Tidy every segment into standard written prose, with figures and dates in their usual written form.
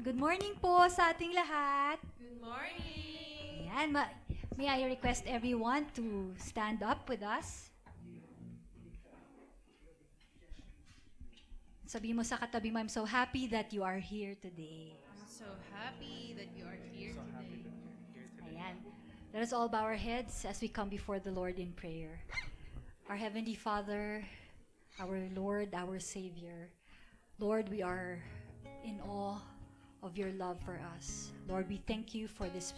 Good morning po sa ating lahat. Good morning! Ayan, may I request everyone to stand up with us? Sabi mo sa katabi mo, I'm so happy that you are here today. I'm so happy that you are here today. Ayan. Let us all bow our heads as we come before the Lord in prayer. Our Heavenly Father, our Lord, our Savior, Lord, we are in awe of your love for us. Lord, we thank you for this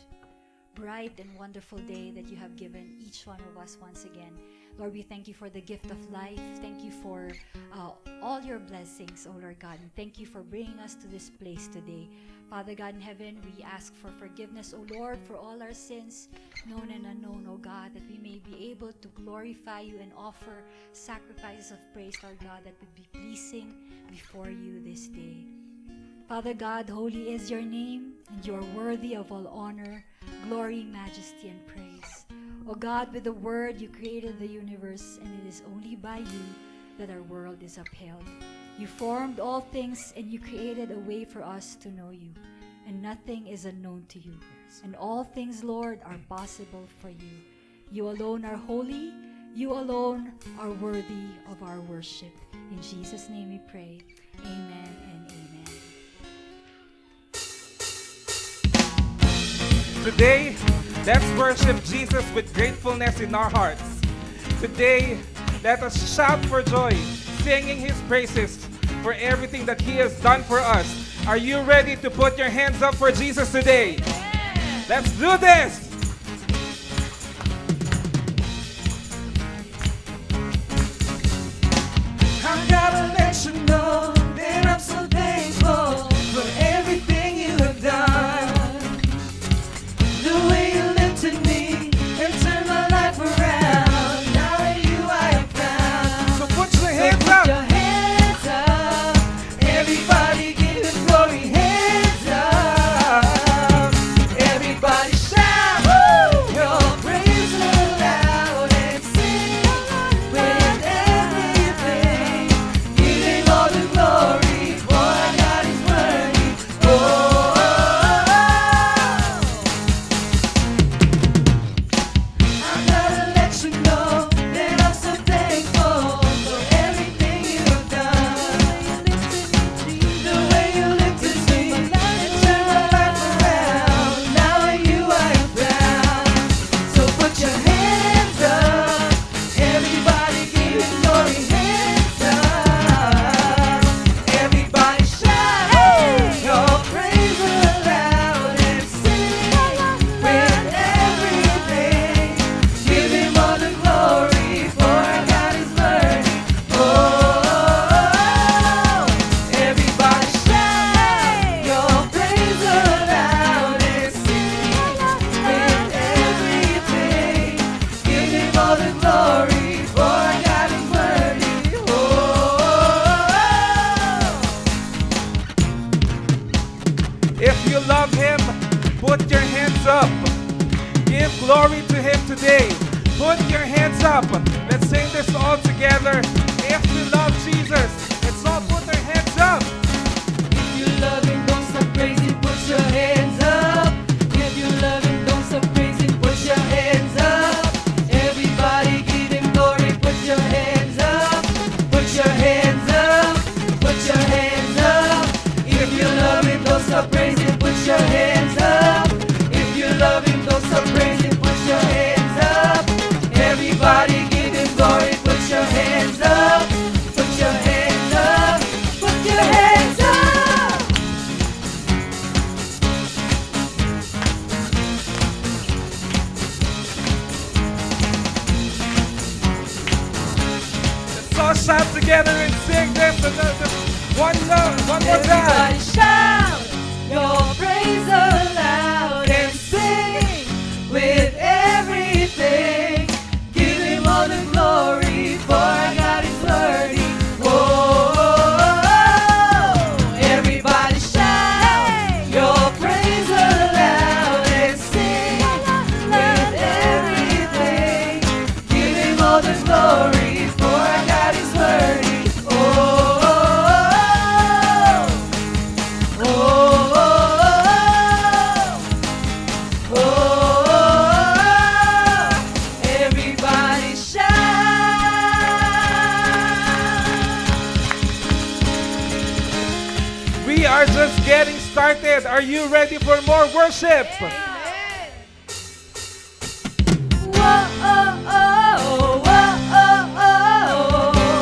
bright and wonderful day that you have given each one of us once again. Lord, we thank you for the gift of life. Thank you for all your blessings, O Lord God. And thank you for bringing us to this place today. Father God in heaven, we ask for forgiveness, O Lord, for all our sins, known and unknown, O God, that we may be able to glorify you and offer sacrifices of praise, Lord God, that would be pleasing before you this day. Father God, holy is your name, and you are worthy of all honor, glory, majesty, and praise. O God, with the word you created the universe, and it is only by you that our world is upheld. You formed all things, and you created a way for us to know you, and nothing is unknown to you. And all things, Lord, are possible for you. You alone are holy. You alone are worthy of our worship. In Jesus' name we pray. Amen and amen. Today, let's worship Jesus with gratefulness in our hearts. Today, let us shout for joy, singing His praises for everything that He has done for us. Are you ready to put your hands up for Jesus today? Yeah. Let's do this! I gotta let you know that I'm so thankful for everything you have done. The way you lifted me and turned my life around. Now in you I am found. So put your hands Put up. your hands up. Everybody give Him glory. Hands up. Everybody shout. Woo! Your praise aloud and sing with everything. Give Him all the glory. For God is worthy. Oh. I gotta let you know that I'm so thankful for everything you have done. The way you lifted me and turned my life around. Now in you I am found. So put your hands up. Everybody give Him glory. Hands up. Everybody shout your praise aloud and sing with everything. Give Him all the glory, for God is worthy. Oh, everybody shout your praise aloud and sing with everything. Give Him all the glory, for God is worthy. Oh, if you love Him, put your hands up. Give glory to Him today. Put your hands up. Let's sing this all together. If you love Jesus, let's all put our hands up. If you love Him, don't stop praising, put your hands up. If you love Him, don't stop praising, put your hands up. Everybody give Him glory, put your hands up. Put your hands up, put your hands up. If you love Him, don't stop praising, put your hands up. If you love Him, don't stop praising, put your hands up. Everybody give Him glory, put your hands up. Put your hands up, put your hands up. Let's all shout together and sing this. One more time. Everybody shout your praise aloud and sing with everything. Give Him all the glory, for God is worthy. Oh, everybody shout your praise aloud and sing with everything. Give Him all the glory, for God is worthy. Oh, oh, oh, oh. started. Are you ready for more worship?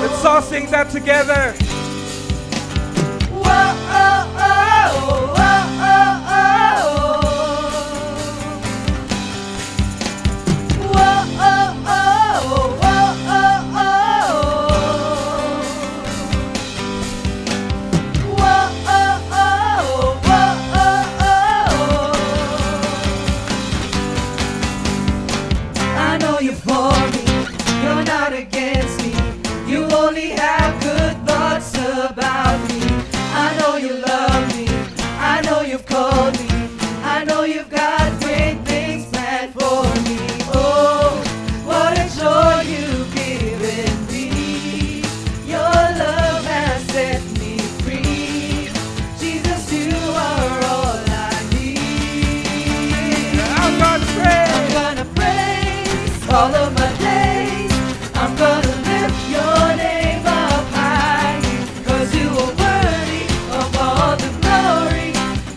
Let's all sing that together. I know you're for me, you're not against me. You only have good thoughts about me. I know you love me, I know you've called me. I know you've got great things planned for me. Oh, what a joy you've given me. Your love has set me free. Jesus, you are all I need. I'm gonna pray. I'm gonna praise all of my days. I'm gonna lift your name up high, 'cause you are worthy of all the glory.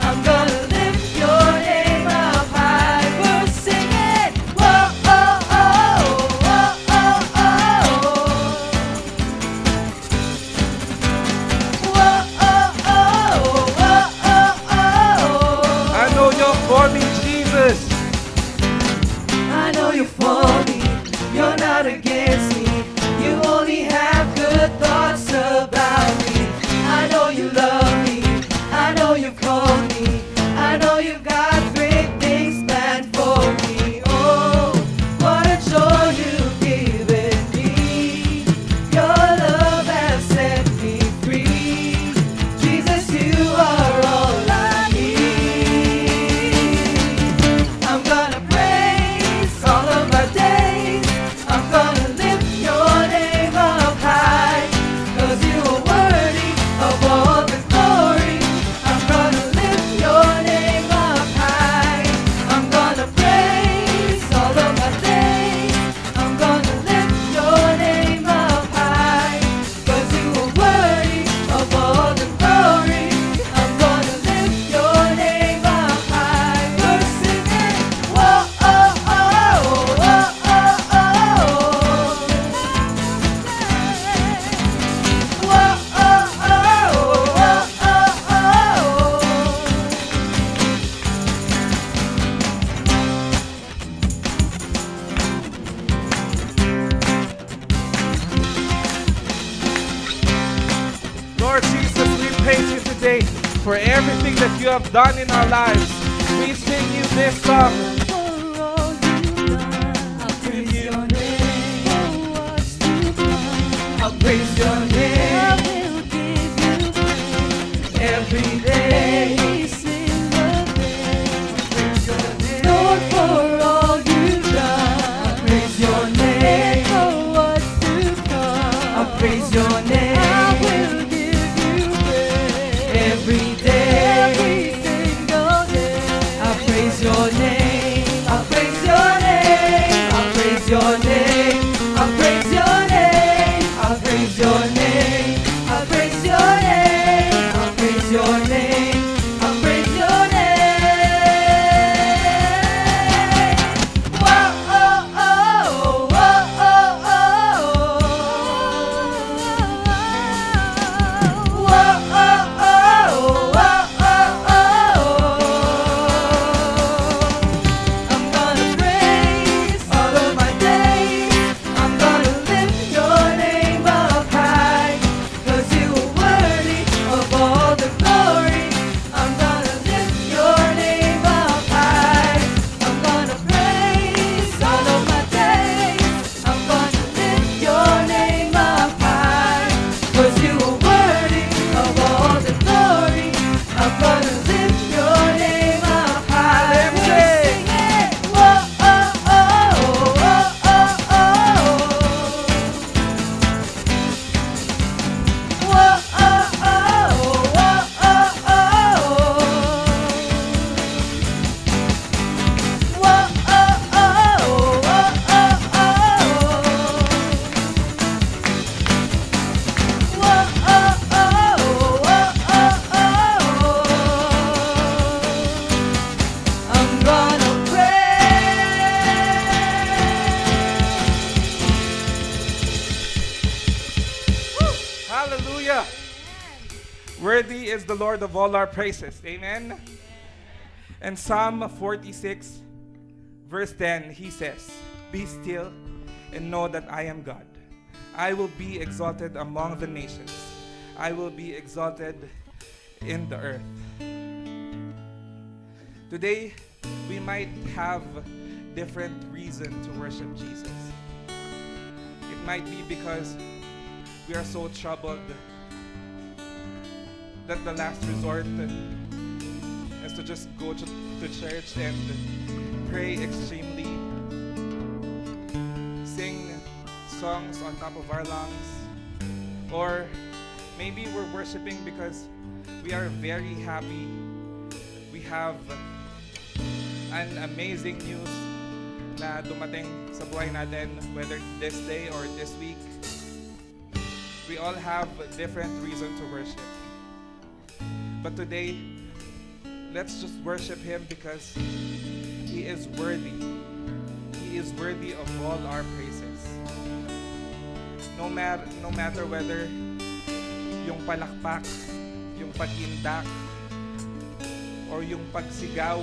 I'm gonna lift your name up high. We're singing, whoa, oh, oh, oh, oh, oh. Whoa, oh, oh, oh, oh, oh. I know you're for me, Jesus. I know you're for me, you're not against me. You only have good thoughts about me. I know you love me, I know you've called me. I know you've got great things planned for me. Oh, what a joy you've given me. Your love has set me free. Jesus, you are all I need. I'm gonna praise all of my days. I'm gonna lift your name up high, 'cause you are worthy of all the glory. I'm gonna lift your name up high. I'm gonna praise all of my days. I'm gonna lift your name up high, 'cause you are worthy of all the glory. I'm gonna lift your name up high. We're singing, whoa, oh, oh, oh, oh, oh. Whoa, oh, oh, oh, oh, oh. Lord Jesus, we praise you today for everything that you have done in our lives. We sing you this song. I'll praise your name. I'll praise your name. I will give you praise every day. Every single day. I'll praise your name. Lord, for all you've done. I'll praise your name. For what's to come. I'll praise your name. I will give you praise every day. Every single day. I'll praise your name. is the Lord of all our praises. Amen. And Psalm 46, verse 10, he says, "Be still and know that I am God. I will be exalted among the nations. I will be exalted in the earth." Today, we might have different reason to worship Jesus. It might be because we are so troubled that the last resort is to just go to church and pray extremely, sing songs on top of our lungs. Or maybe we're worshiping because we are very happy. We have an amazing news na dumating sa buhay natin, whether this day or this week. We all have different reason to worship. But today, let's just worship Him because He is worthy. He is worthy of all our praises. No matter whether yung palakpak, yung pagindak, or yung pagsigaw,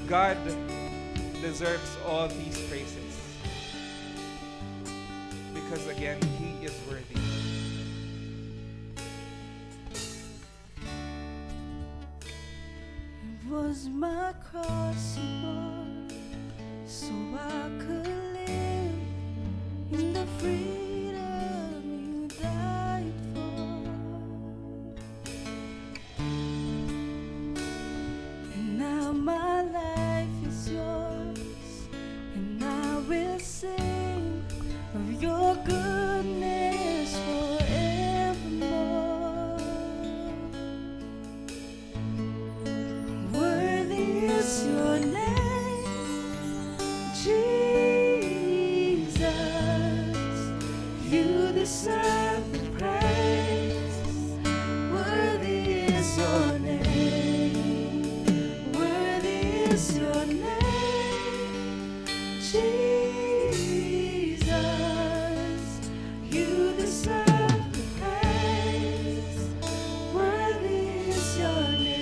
God deserves all these praises. Because again, He is worthy. It was my cross you bore, so I could live in the freedom you died for. And now my life is yours, and I will sing of your goodness forevermore. Worthy is your name, Jesus. You deserve the praise. Worthy is your name. Worthy is your name, Jesus. You deserve the praise. Worthy is your name.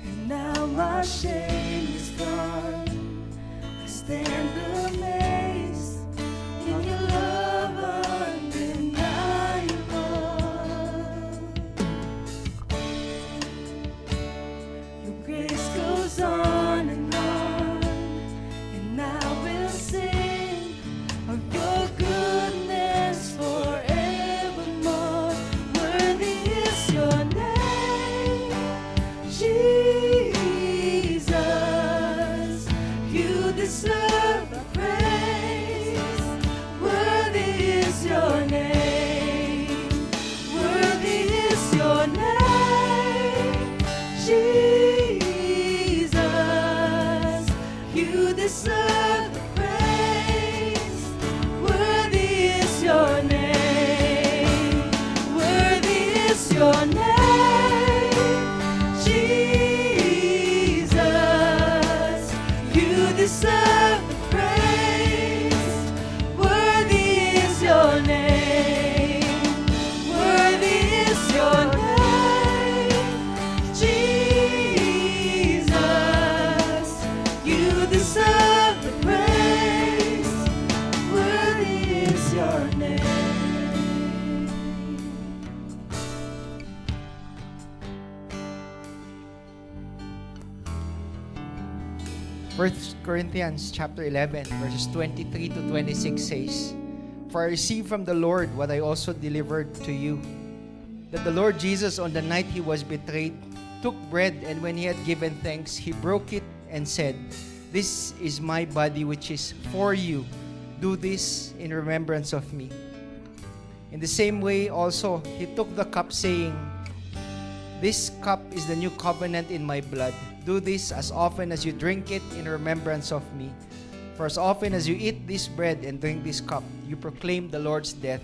And now my shame is gone. I stand amazed in your love undeniable. Your grace goes on, and I will sing of your goodness forevermore. Worthy is your name, Jesus. You deserve the praise. Worthy is your name. Worthy is your name, Jesus. You deserve the praise. Worthy is your name. Worthy is your name, Jesus. You deserve the praise. Worthy is your name. Worthy is your name, Jesus. You deserve the praise. Worthy is your name. 1 Corinthians chapter 11 verses 23 to 26 says, "For I received from the Lord what I also delivered to you, that the Lord Jesus, on the night he was betrayed, took bread, and when he had given thanks, he broke it and said, 'This is my body which is for you. Do this in remembrance of me.' In the same way also he took the cup, saying, 'This cup is the new covenant in my blood. Do this as often as you drink it in remembrance of me. For as often as you eat this bread and drink this cup, you proclaim the Lord's death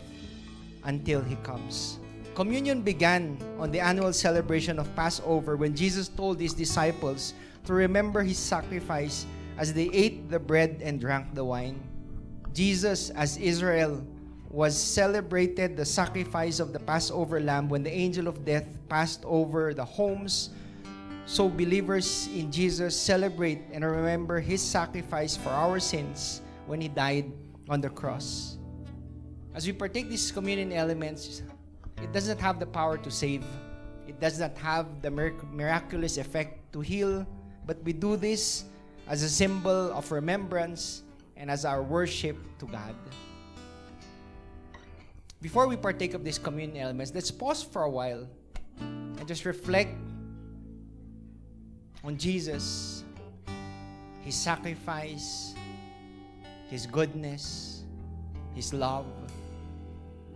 until He comes. Communion began on the annual celebration of Passover when Jesus told His disciples to remember His sacrifice as they ate the bread and drank the wine. Jesus, as Israel, was celebrated the sacrifice of the Passover lamb when the angel of death passed over the homes. So believers in Jesus celebrate and remember His sacrifice for our sins when He died on the cross. As we partake these communion elements, it does not have the power to save. It does not have the miraculous effect to heal, but we do this as a symbol of remembrance and as our worship to God. Before we partake of these communion elements, let's pause for a while and just reflect on Jesus, His sacrifice, His goodness, His love,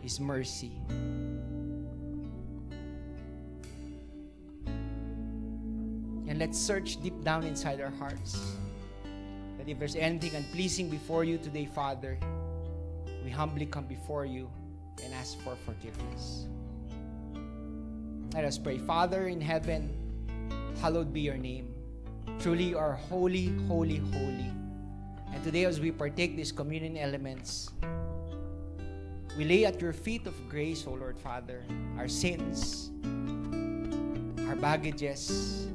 His mercy. And let's search deep down inside our hearts that if there's anything unpleasing before you today, Father, we humbly come before you and ask for forgiveness. Let us pray. Father in heaven, hallowed be your name. Truly you are holy, holy, holy. And today as we partake these communion elements, we lay at your feet of grace, O Lord Father, our sins, our baggages,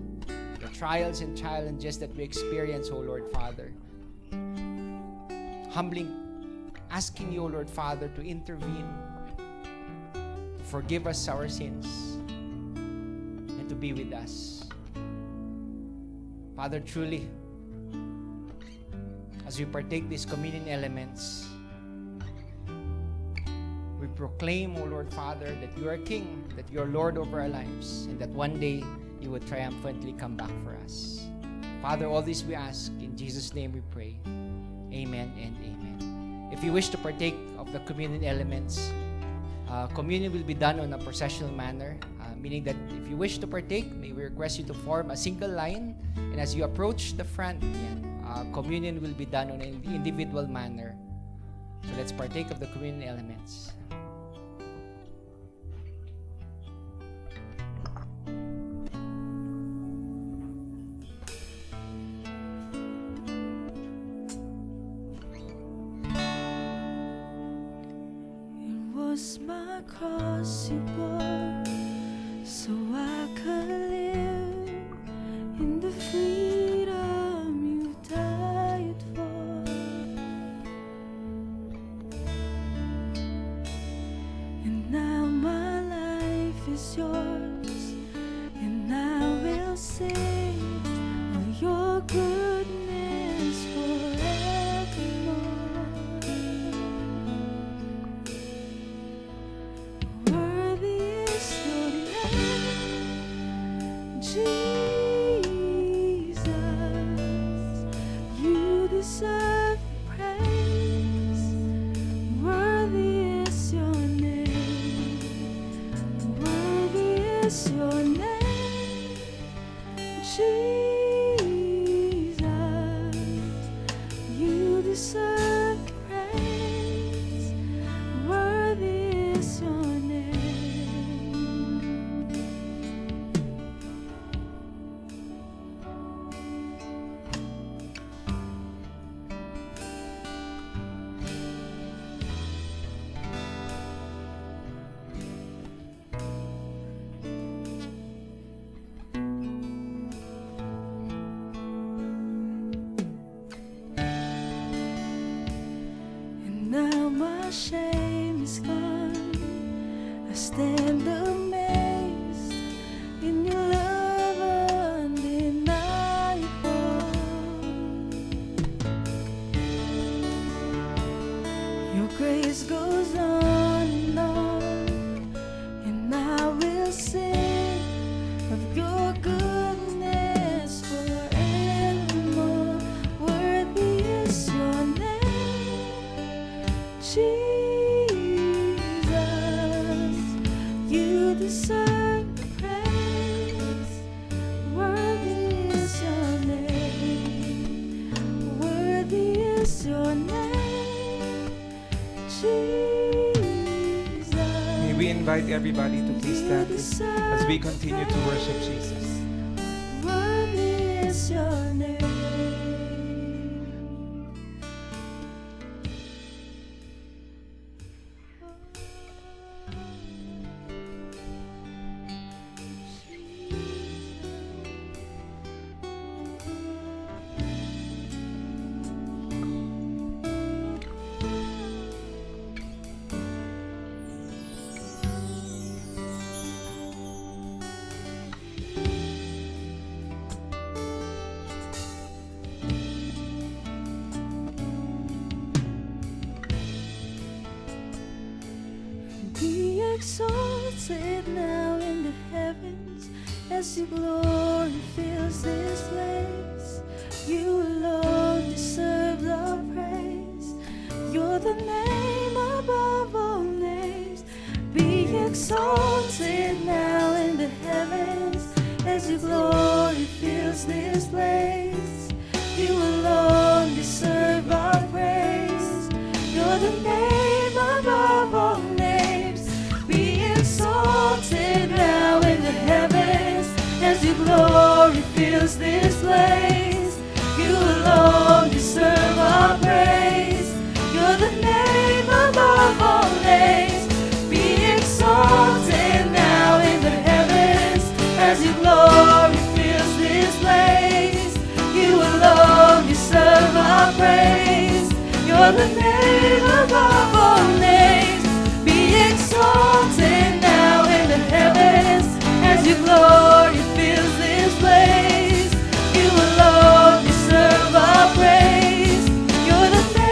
the trials and challenges that we experience, O Lord Father. Humbly asking you, O Lord Father, to intervene, to forgive us our sins, and to be with us. Father, truly, as we partake these communion elements, we proclaim, O Lord Father, that you are King, that you are Lord over our lives, and that one day you will triumphantly come back for us. Father, all this we ask, in Jesus' name we pray. Amen and amen. If you wish to partake of the communion elements, communion will be done on a processional manner, meaning that if you wish to partake, may we request you to form a single line, and as you approach the front, communion will be done on an individual manner. So let's partake of the communion elements. It was my cross you bore, so I could live in the freedom you died for. And now my life is yours, and I will sing of your goodness forevermore. Worthy is your name, Jesus. You deserve praise. Worthy is your name. Worthy is your name, Jesus. You deserve praise. Worthy is your name. And now my shame is gone. I stand amazed in your love undeniable. Your grace goes on, and I will sing of your goodness forevermore. Worthy is your name, Jesus. You deserve praise. Worthy is your name. Worthy is invite everybody to please stand as we continue to worship Jesus. Worthy is your name. Be exalted now in the heavens as your glory fills this place. You alone deserve the praise. You're the name above all names. Be exalted now in the heavens as your glory fills this place. You alone deserve our praise. You're the name above all names. Be exalted now in the heavens as your glory fills this place. You alone deserve our praise. You're the name above all names. Be exalted now in the heavens as your glory fills this place. You alone deserve our praise. You're the name above all names. Be exalted now in the heavens as your glory fills this place. You alone deserve our praise. You're the name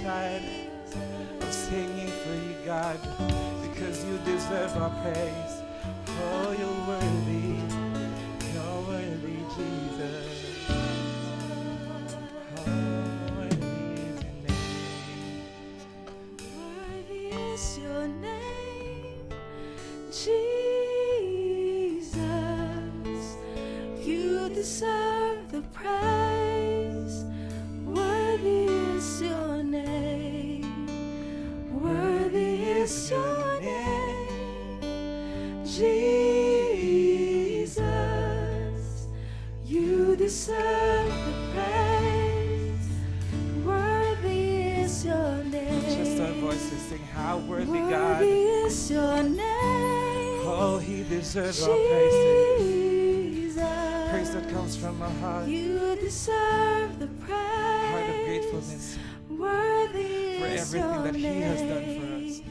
pride of singing for you, God, because you deserve our praise. Oh, you're worthy, Jesus. Oh, worthy is your name. Worthy is your name, Jesus. You deserve the praise. Worthy is your name. Worthy is your name, Jesus. You deserve the praise. Worthy is your name. Just our voices sing, how worthy God. Worthy is your name. Oh, he deserves our praise today. Jesus. Praise that comes from our heart. You deserve the praise. Heart of gratefulness Worthy for is everything your that he has done for us.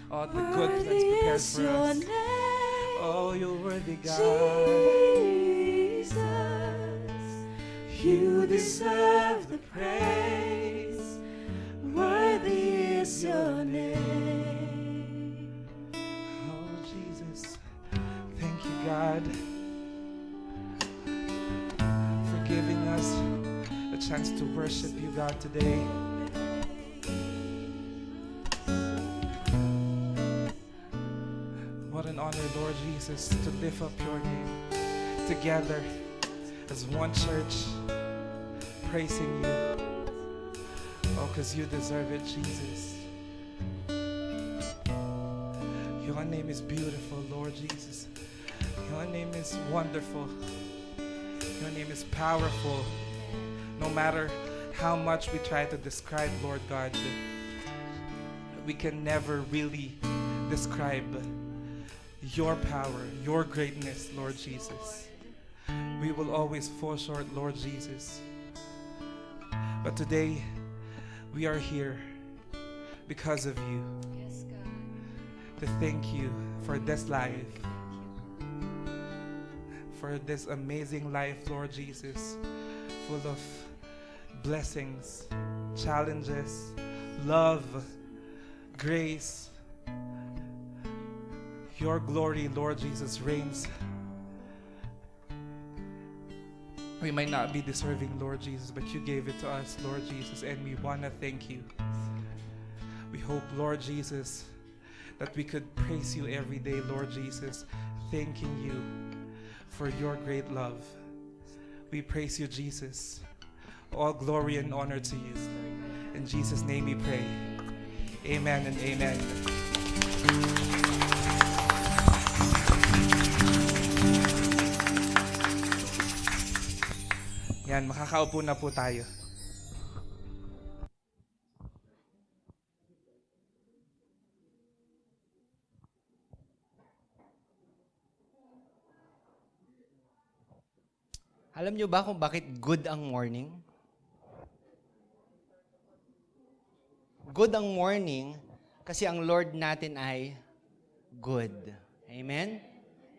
All the good plans prepared is for your us. name. Oh, you're worthy, God. Jesus, you deserve the praise. Worthy is your name. Oh, Jesus. Thank you, God, for giving us a chance to worship you, God, today. What an honor, Lord Jesus, to lift up your name together as one church, praising you. Oh, because you deserve it, Jesus. Your name is beautiful, Lord Jesus. Your name is wonderful. Your name is powerful. No matter how much we try to describe, Lord God, we can never really describe your power, your greatness, Lord Jesus. We will always fall short, Lord Jesus. But today, we are here because of you, Yes, God. to thank you for this life, for this amazing life, Lord Jesus, full of blessings, challenges, love, grace. Your glory, Lord Jesus, reigns. We might not be deserving, Lord Jesus, but you gave it to us, Lord Jesus, and we want to thank you. We hope, Lord Jesus, that we could praise you every day, Lord Jesus, thanking you for your great love. We praise you, Jesus. All glory and honor to you. In Jesus' name we pray. Amen and amen. Yan, makakaupo na po tayo. Alam nyo ba kung bakit good ang morning? Good ang morning kasi ang Lord natin ay good. Amen?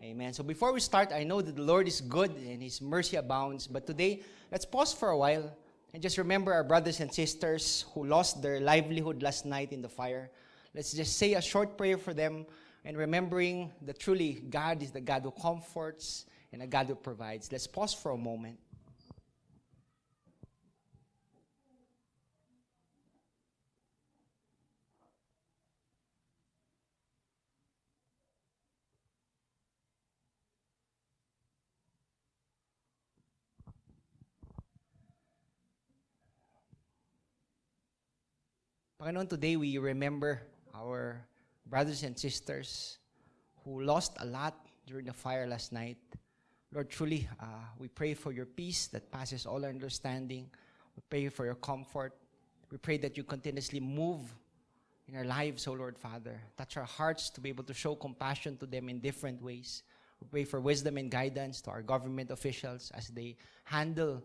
Amen. So before we start, I know that the Lord is good and His mercy abounds. But today, let's pause for a while and just remember our brothers and sisters who lost their livelihood last night in the fire. Let's just say a short prayer for them and remembering that truly God is the God who comforts and a God who provides. Let's pause for a moment. Panginoon, today we remember our brothers and sisters who lost a lot during the fire last night. Lord, truly, we pray for your peace that passes all our understanding. We pray for your comfort. We pray that you continuously move in our lives, O Lord Father. Touch our hearts to be able to show compassion to them in different ways. We pray for wisdom and guidance to our government officials as they handle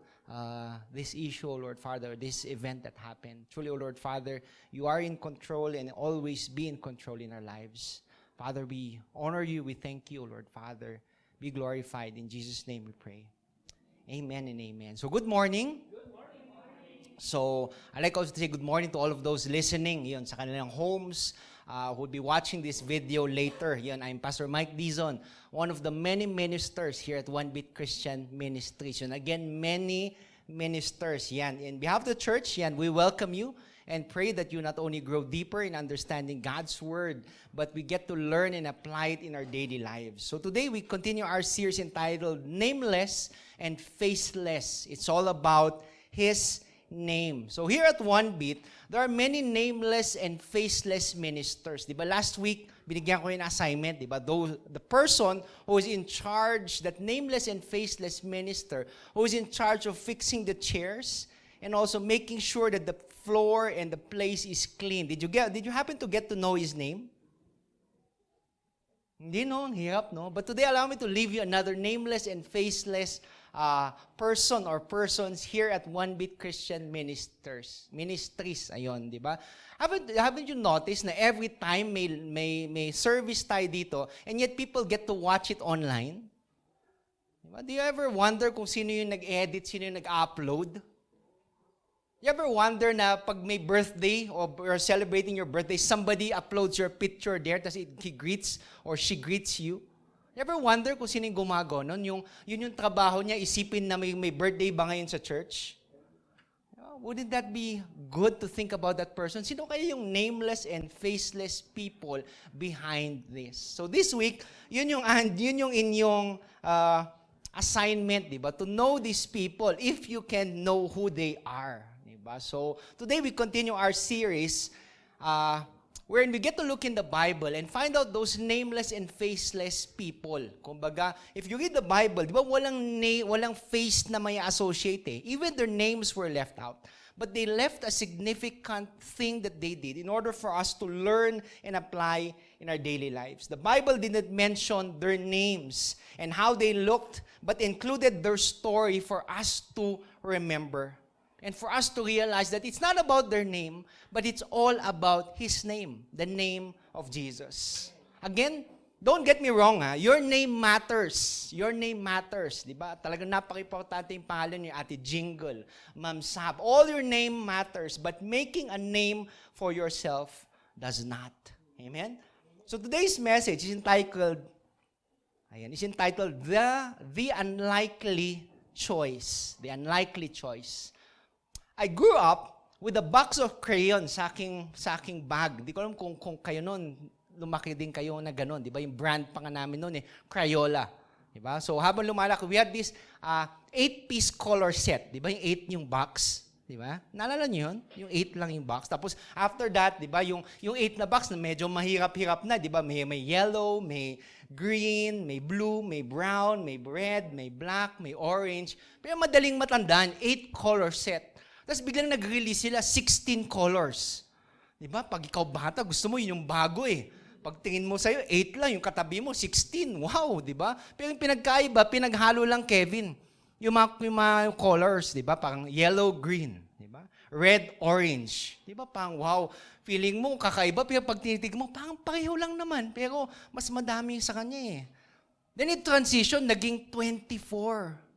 this issue, O Lord Father, this event that happened. Truly, O Lord Father, you are in control and always be in control in our lives. Father, we honor you. We thank you, O Lord Father. Be glorified. In Jesus' name we pray. Amen and amen. So good morning. So, I'd like also to say good morning to all of those listening yun, sa kanilang homes, who will be watching this video later. Yun, I'm Pastor Mike Dizon, one of the many ministers here at One Beat Christian Ministries. Yun, again, many ministers. Yan. In behalf of the church, yan, we welcome you and pray that you not only grow deeper in understanding God's Word, but we get to learn and apply it in our daily lives. So today, we continue our series entitled Nameless and Faceless. It's all about His name. So here at One Beat, there are many nameless and faceless ministers. Diba last week, binigyan ko yung assignment, diba? The person who is in charge, that nameless and faceless minister, who is in charge of fixing the chairs and also making sure that the floor and the place is clean. Did you happen to get to know his name? Hindi, no? Ang hirap, no? But today, allow me to leave you another nameless and faceless person or persons here at One Beat Christian Ministries. Ayon, di ba? Haven't you noticed na every time may service tayo dito, and yet people get to watch it online? Diba? Do you ever wonder kung sino yung nag-edit, sino yung nag-upload? You ever wonder na pag may birthday or you're celebrating your birthday, somebody uploads your picture there, tapos he greets or she greets you? You ever wonder kung sino yung gumagawa nun? Yun yung trabaho niya, isipin na may birthday ba ngayon sa church? Wouldn't that be good to think about that person? Sino kaya yung nameless and faceless people behind this? So this week, yun yung inyong assignment, di ba? To know these people if you can know who they are. Diba? So today we continue our series wherein we get to look in the Bible and find out those nameless and faceless people. Kumbaga, if you read the Bible, di ba walang face na may associate eh. Even their names were left out. But they left a significant thing that they did in order for us to learn and apply in our daily lives. The Bible didn't mention their names and how they looked, but included their story for us to remember. And for us to realize that it's not about their name, but it's all about His name, the name of Jesus. Again, don't get me wrong, your name matters. Your name matters, di ba? Talagang napaka-importante yung pangalan niyo, Ate Jingle, Ma'am Sab. All your name matters, but making a name for yourself does not. Amen? So today's message is entitled, The Unlikely Choice. The Unlikely Choice. I grew up with a box of crayons sa aking bag. Di ko alam kung kayo noon, lumaki din kayo na gano'n. Di ba? Yung brand pa nga namin noon Crayola. Di ba? So habang lumalaki, we had this 8-piece color set. Di ba? Yung 8 yung box. Di ba? Naalala niyo yun? Yung 8 lang yung box. Tapos after that, di ba? Yung 8 na box na medyo mahirap-hirap na. Di ba? May yellow, may green, may blue, may brown, may red, may black, may orange. Pero madaling matandaan, 8 color set. Tapos biglang nag-release sila, 16 colors. Diba? Pag ikaw bata, gusto mo yun yung bago eh. Pag tingin mo sa'yo, 8 lang, yung katabi mo, 16. Wow, diba? Pero yung pinagkaiba, pinaghalo lang Kevin. Yung mga colors, diba? Parang yellow, green. Diba? Red, orange. Diba? Parang wow, feeling mo kakaiba, pero pag tinitig mo, parang pareho lang naman. Pero mas madami sa kanya eh. Then it transition, naging 24.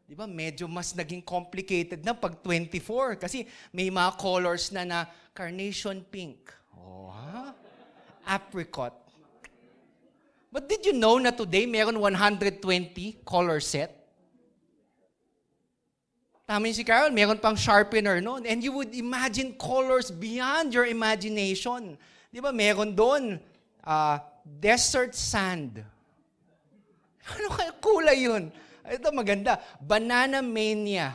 Di ba? Medyo mas naging complicated na pag 24 kasi may mga colors na carnation pink. Oh, apricot. But did you know na today meron 120 color set? Tama si Carol, meron pang sharpener noon. And you would imagine colors beyond your imagination. Di ba? Meron doon desert sand. Ano kaya kulay yun? Ito maganda. Banana mania.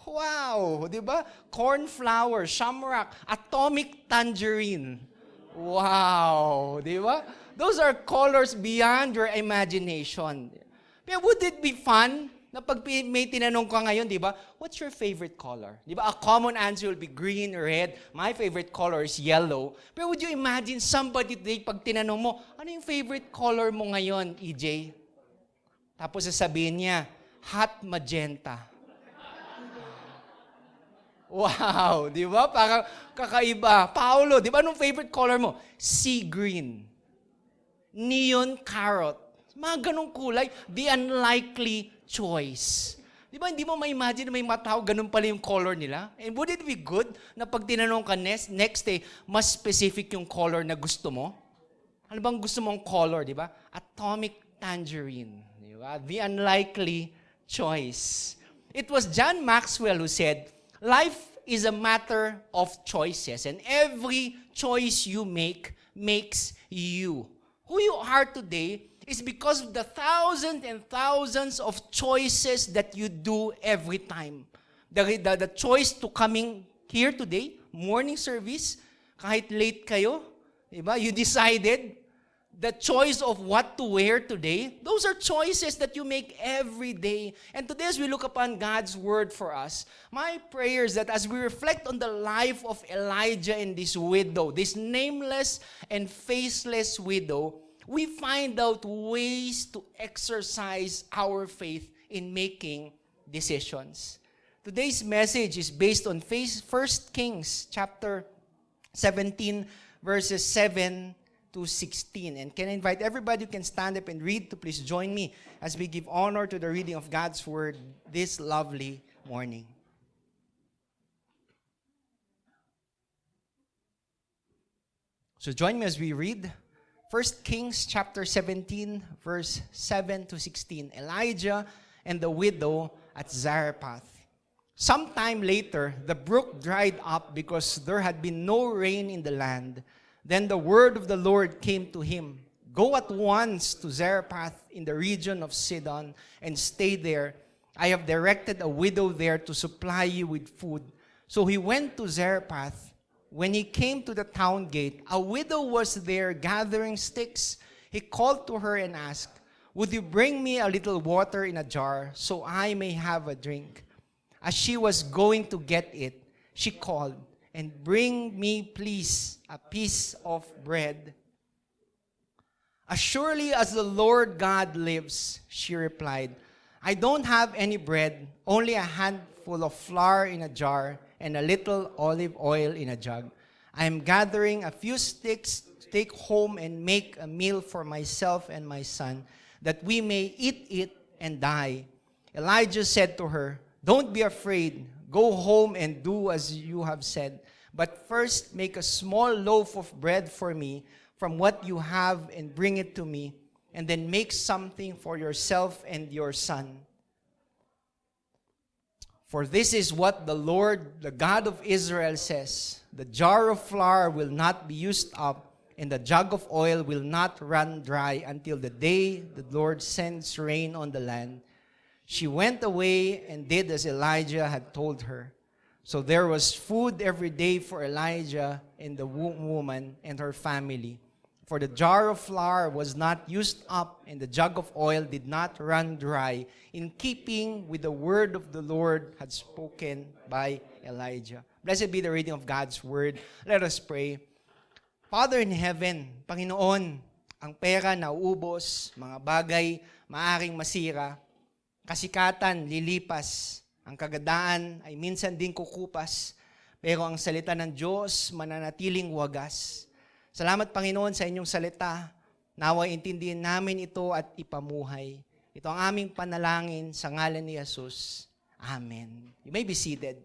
Wow, di ba? Cornflower, shamrock, atomic tangerine. Wow, di ba? Those are colors beyond your imagination. Pero would it be fun na pag may tinanong ka ngayon, di ba? What's your favorite color? Di ba? A common answer will be green, red. My favorite color is yellow. Pero would you imagine somebody today, pag tinanong mo, ano yung favorite color mo ngayon, EJ? Tapos sasabihin niya, hot magenta. Wow, di ba? Parang kakaiba. Paolo, di ba anong favorite color mo? Sea green. Neon carrot. Mga ganong kulay. The unlikely choice. Di ba, hindi mo ma-imagine na may mga tao, ganun pala yung color nila? And would it be good na pag tinanong ka next day, mas specific yung color na gusto mo? Ano bang gusto mong color, di ba? Atomic tangerine. Di ba? The unlikely choice. It was John Maxwell who said, life is a matter of choices, and every choice you make makes you. Who you are today is because of the thousands and thousands of choices that you do every time. The choice to coming here today, morning service, kahit late kayo, diba? You decided. The choice of what to wear today, those are choices that you make every day. And today as we look upon God's word for us, my prayer is that as we reflect on the life of Elijah and this widow, this nameless and faceless widow, we find out ways to exercise our faith in making decisions. Today's message is based on 1 Kings chapter 17, verses 7 to 16. And can I invite everybody who can stand up and read to please join me as we give honor to the reading of God's word this lovely morning. So join me as we read 1 Kings chapter 17, verse 7 to 16. Elijah and the widow at Zarephath. Sometime later, the brook dried up because there had been no rain in the land. Then the word of the Lord came to him. Go at once to Zarephath in the region of Sidon and stay there. I have directed a widow there to supply you with food. So he went to Zarephath. When he came to the town gate, a widow was there gathering sticks. He called to her and asked, would you bring me a little water in a jar so I may have a drink? As she was going to get it, she called, and bring me, please, a piece of bread. As surely as the Lord God lives, she replied, I don't have any bread, only a handful of flour in a jar and a little olive oil in a jug. I am gathering a few sticks to take home and make a meal for myself and my son, that we may eat it and die. Elijah said to her, don't be afraid. Go home and do as you have said. But first make a small loaf of bread for me from what you have and bring it to me. And then make something for yourself and your son. For this is what the Lord, the God of Israel says. The jar of flour will not be used up, and the jug of oil will not run dry until the day the Lord sends rain on the land. She went away and did as Elijah had told her. So there was food every day for Elijah and the woman and her family. For the jar of flour was not used up, and the jug of oil did not run dry, in keeping with the word of the Lord had spoken by Elijah. Blessed be the reading of God's word. Let us pray. Father in heaven, Panginoon, ang pera nauubos, mga bagay maaring masira, kasikatan lilipas, ang kagadaan ay minsan din kukupas, pero ang salita ng Diyos mananatiling wagas. Salamat, Panginoon, sa inyong salita. Naway intindihin namin ito at ipamuhay. Ito ang aming panalangin sa ngalan ni Jesus. Amen. You may be seated.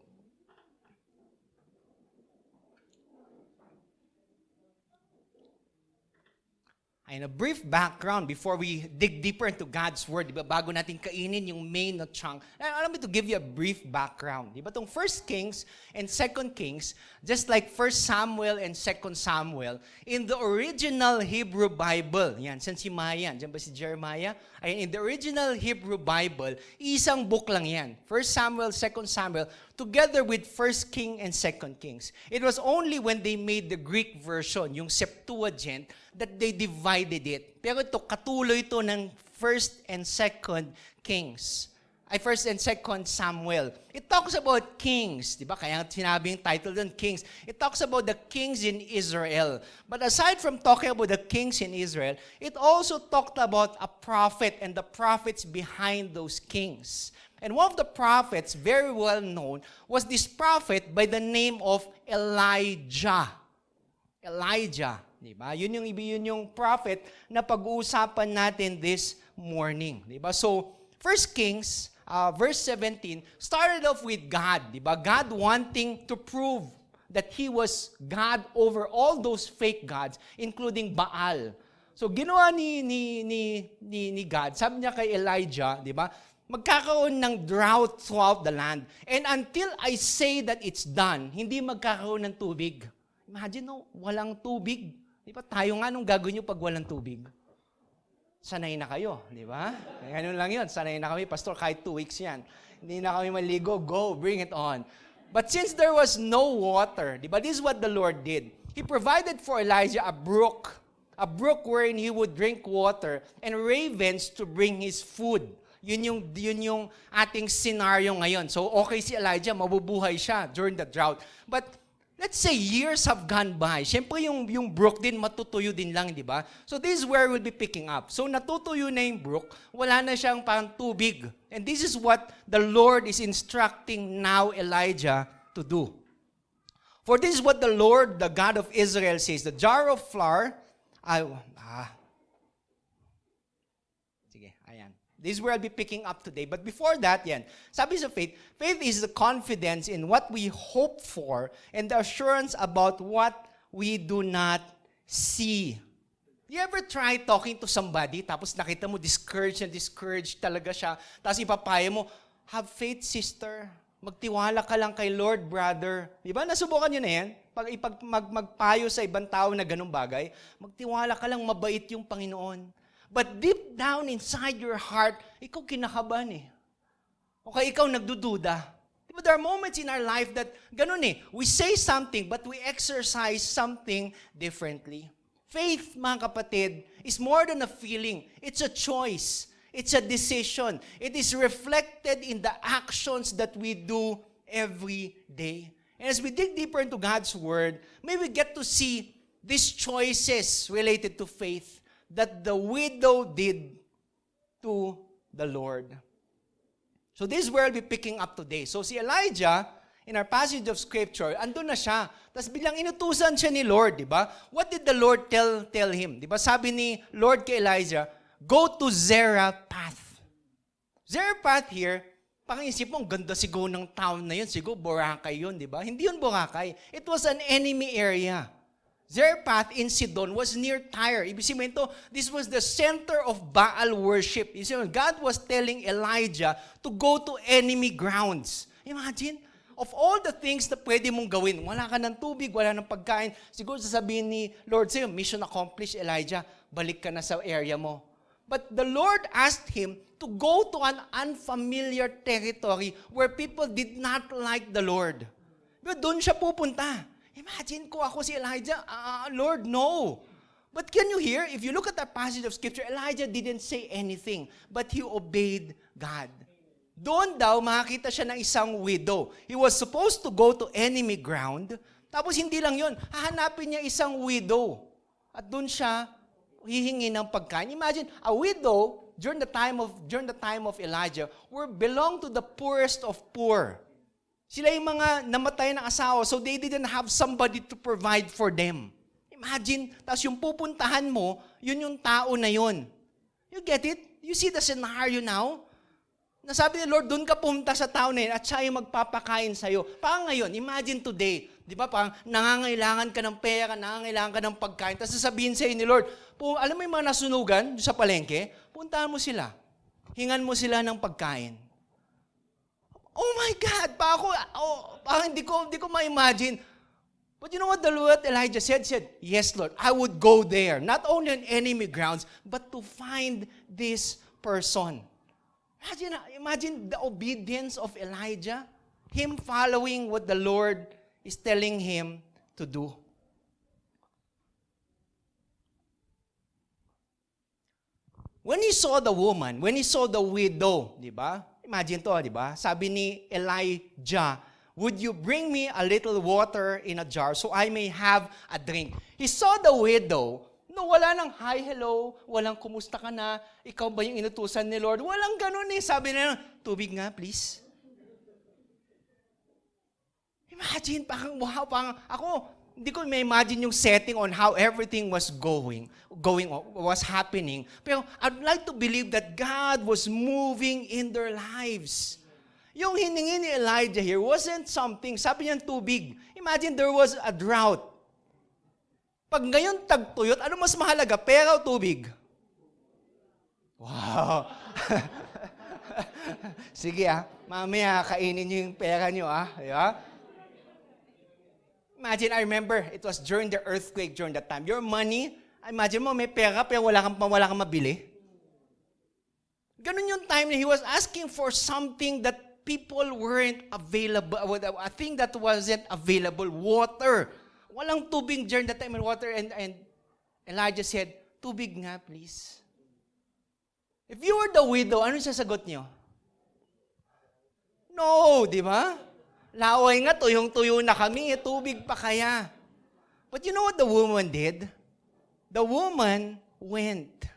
And a brief background before we dig deeper into God's Word, diba, bago natin kainin yung main na chunk. Allow me to give you a brief background. Diba, itong 1 Kings and 2 Kings, just like 1 Samuel and 2 Samuel, in the original Hebrew Bible, yan, saan si Maya? Diyan ba si Jeremiah? Ay, in the original Hebrew Bible, isang book lang yan. 1 Samuel, 2 Samuel, together with 1 King and 2 Kings. It was only when they made the Greek version, yung Septuagint, that they divided it. Pero ito, katuloy ito ng 1 and 2 Kings. Ay, 1 and 2 Samuel. It talks about kings. Diba? Kaya sinabi yung title doon, kings. It talks about the kings in Israel. But aside from talking about the kings in Israel, it also talked about a prophet and the prophets behind those kings. And one of the prophets, very well known, was this prophet by the name of Elijah. Elijah. Diba? Yun yung prophet na pag-uusapan natin this morning. Diba? So, 1 Kings verse 17, started off with God, di ba? God wanting to prove that He was God over all those fake gods, including Baal. So ginawa ni God, sabi niya kay Elijah, di ba? Magkakaroon ng drought throughout the land. And until I say that it's done, hindi magkakaroon ng tubig. Imagine, no, walang tubig. Di ba? Tayo nga, nung gagawin nyo pag walang tubig? Sanay na kayo, di ba? Ganun lang yun. Sanay na kami, Pastor, kahit 2 weeks yan. Hindi na kami maligo, go, bring it on. But since there was no water, di ba? This is what the Lord did. He provided for Elijah a brook wherein he would drink water and ravens to bring his food. Yun yung ating scenario ngayon. So okay si Elijah, mabubuhay siya during the drought. But let's say years have gone by. Siyempre yung brook din, matutuyo din lang, di ba? So this is where we'll be picking up. So natutuyo na yung brook, wala na siyang parang tubig. And this is what the Lord is instructing now Elijah to do. For this is what the Lord, the God of Israel says, the jar of flour, sige, ayan. This is where I'll be picking up today. But before that, yan, sabi sa faith, faith is the confidence in what we hope for and the assurance about what we do not see. You ever try talking to somebody, tapos nakita mo discouraged talaga siya, tapos ipapaya mo, have faith, sister. Magtiwala ka lang kay Lord, brother. Di ba? Nasubukan nyo na yan? Pag magpayo sa ibang tao na ganung bagay, magtiwala ka lang, mabait yung Panginoon. But deep down inside your heart, ikaw kinakabahan eh. Okay, ikaw nagdududa. Diba, there are moments in our life that ganun eh. We say something, but we exercise something differently. Faith, mga kapatid, is more than a feeling. It's a choice. It's a decision. It is reflected in the actions that we do every day. And as we dig deeper into God's Word, may we get to see these choices related to faith that the widow did to the Lord. So this is where I'll be picking up today. So si Elijah, in our passage of Scripture, andun na siya. Tapos bilang inutusan siya ni Lord, di ba? What did the Lord tell him? Di ba sabi ni Lord kay Elijah, go to Zarephath. Zarephath here, pakiisip mo, ang ganda siguro ng town na yun. Siguro Boracay yun, di ba? Hindi yun Boracay. It was an enemy area. Zarephath in Sidon was near Tyre. Ibig sabihin ito, this was the center of Baal worship. God was telling Elijah to go to enemy grounds. Imagine, of all the things na pwede mong gawin, wala ka ng tubig, wala ng pagkain, siguro sasabihin ni Lord sa'yo, mission accomplished, Elijah, balik ka na sa area mo. But the Lord asked him to go to an unfamiliar territory where people did not like the Lord. But doon siya pupunta. Imagine ko ako si Elijah, Lord, no. But can you hear, if you look at that passage of Scripture, Elijah didn't say anything, but he obeyed God. Doon daw, makakita siya ng isang widow. He was supposed to go to enemy ground, tapos hindi lang yun, hahanapin niya isang widow. At doon siya hihingi ng pagkain. Imagine, a widow, during the time of Elijah, belonged to the poorest of poor. Sila yung mga namatay ng asawa, so they didn't have somebody to provide for them. Imagine, tapos yung pupuntahan mo, yun yung tao na yun. You get it? You see the scenario now? Nasabi ni Lord, doon ka pumunta sa tao na yun at siya yung magpapakain sa'yo. Parang ngayon, imagine today, di ba, parang nangangailangan ka ng pera, nangangailangan ka ng pagkain, tapos sasabihin sa'yo ni Lord, alam mo yung mga nasunugan sa palengke, puntahan mo sila. Hingan mo sila ng pagkain. Oh my God! Parang hindi ko ma-imagine. But you know what the Lord Elijah said? Said, yes, Lord, I would go there. Not only on enemy grounds, but to find this person. Imagine the obedience of Elijah. Him following what the Lord is telling him to do. When he saw the woman, when he saw the widow, di ba? Imagine to, di ba? Sabi ni Elijah, would you bring me a little water in a jar so I may have a drink? He saw the widow. No, wala nang hi, hello, walang kumusta ka na, ikaw ba yung inutusan ni Lord? Walang ganun eh. Sabi na, tubig nga, please. Imagine, parang wow, parang ako, hindi ko ma-imagine yung setting on how everything was was happening. Pero I'd like to believe that God was moving in their lives. Yung hiningi ni Elijah here wasn't something, sabi niya tubig. Imagine there was a drought. Pag ngayon tagtuyot, ano mas mahalaga, pera o tubig? Wow. Sige mamaya kainin niyo yung pera niyo Yeah? Imagine, I remember, it was during the earthquake during that time. Your money, imagine mo, may pera pero wala kang mabili. Ganun yung time na he was asking for something that people weren't available, a thing that wasn't available, water. Walang tubig during that time and water, and Elijah said, tubig nga please. If you were the widow, ano sasagot niyo? No, di ba? Laway nga, tuyong-tuyo na kami, tubig pa kaya. But you know what the woman did? The woman went.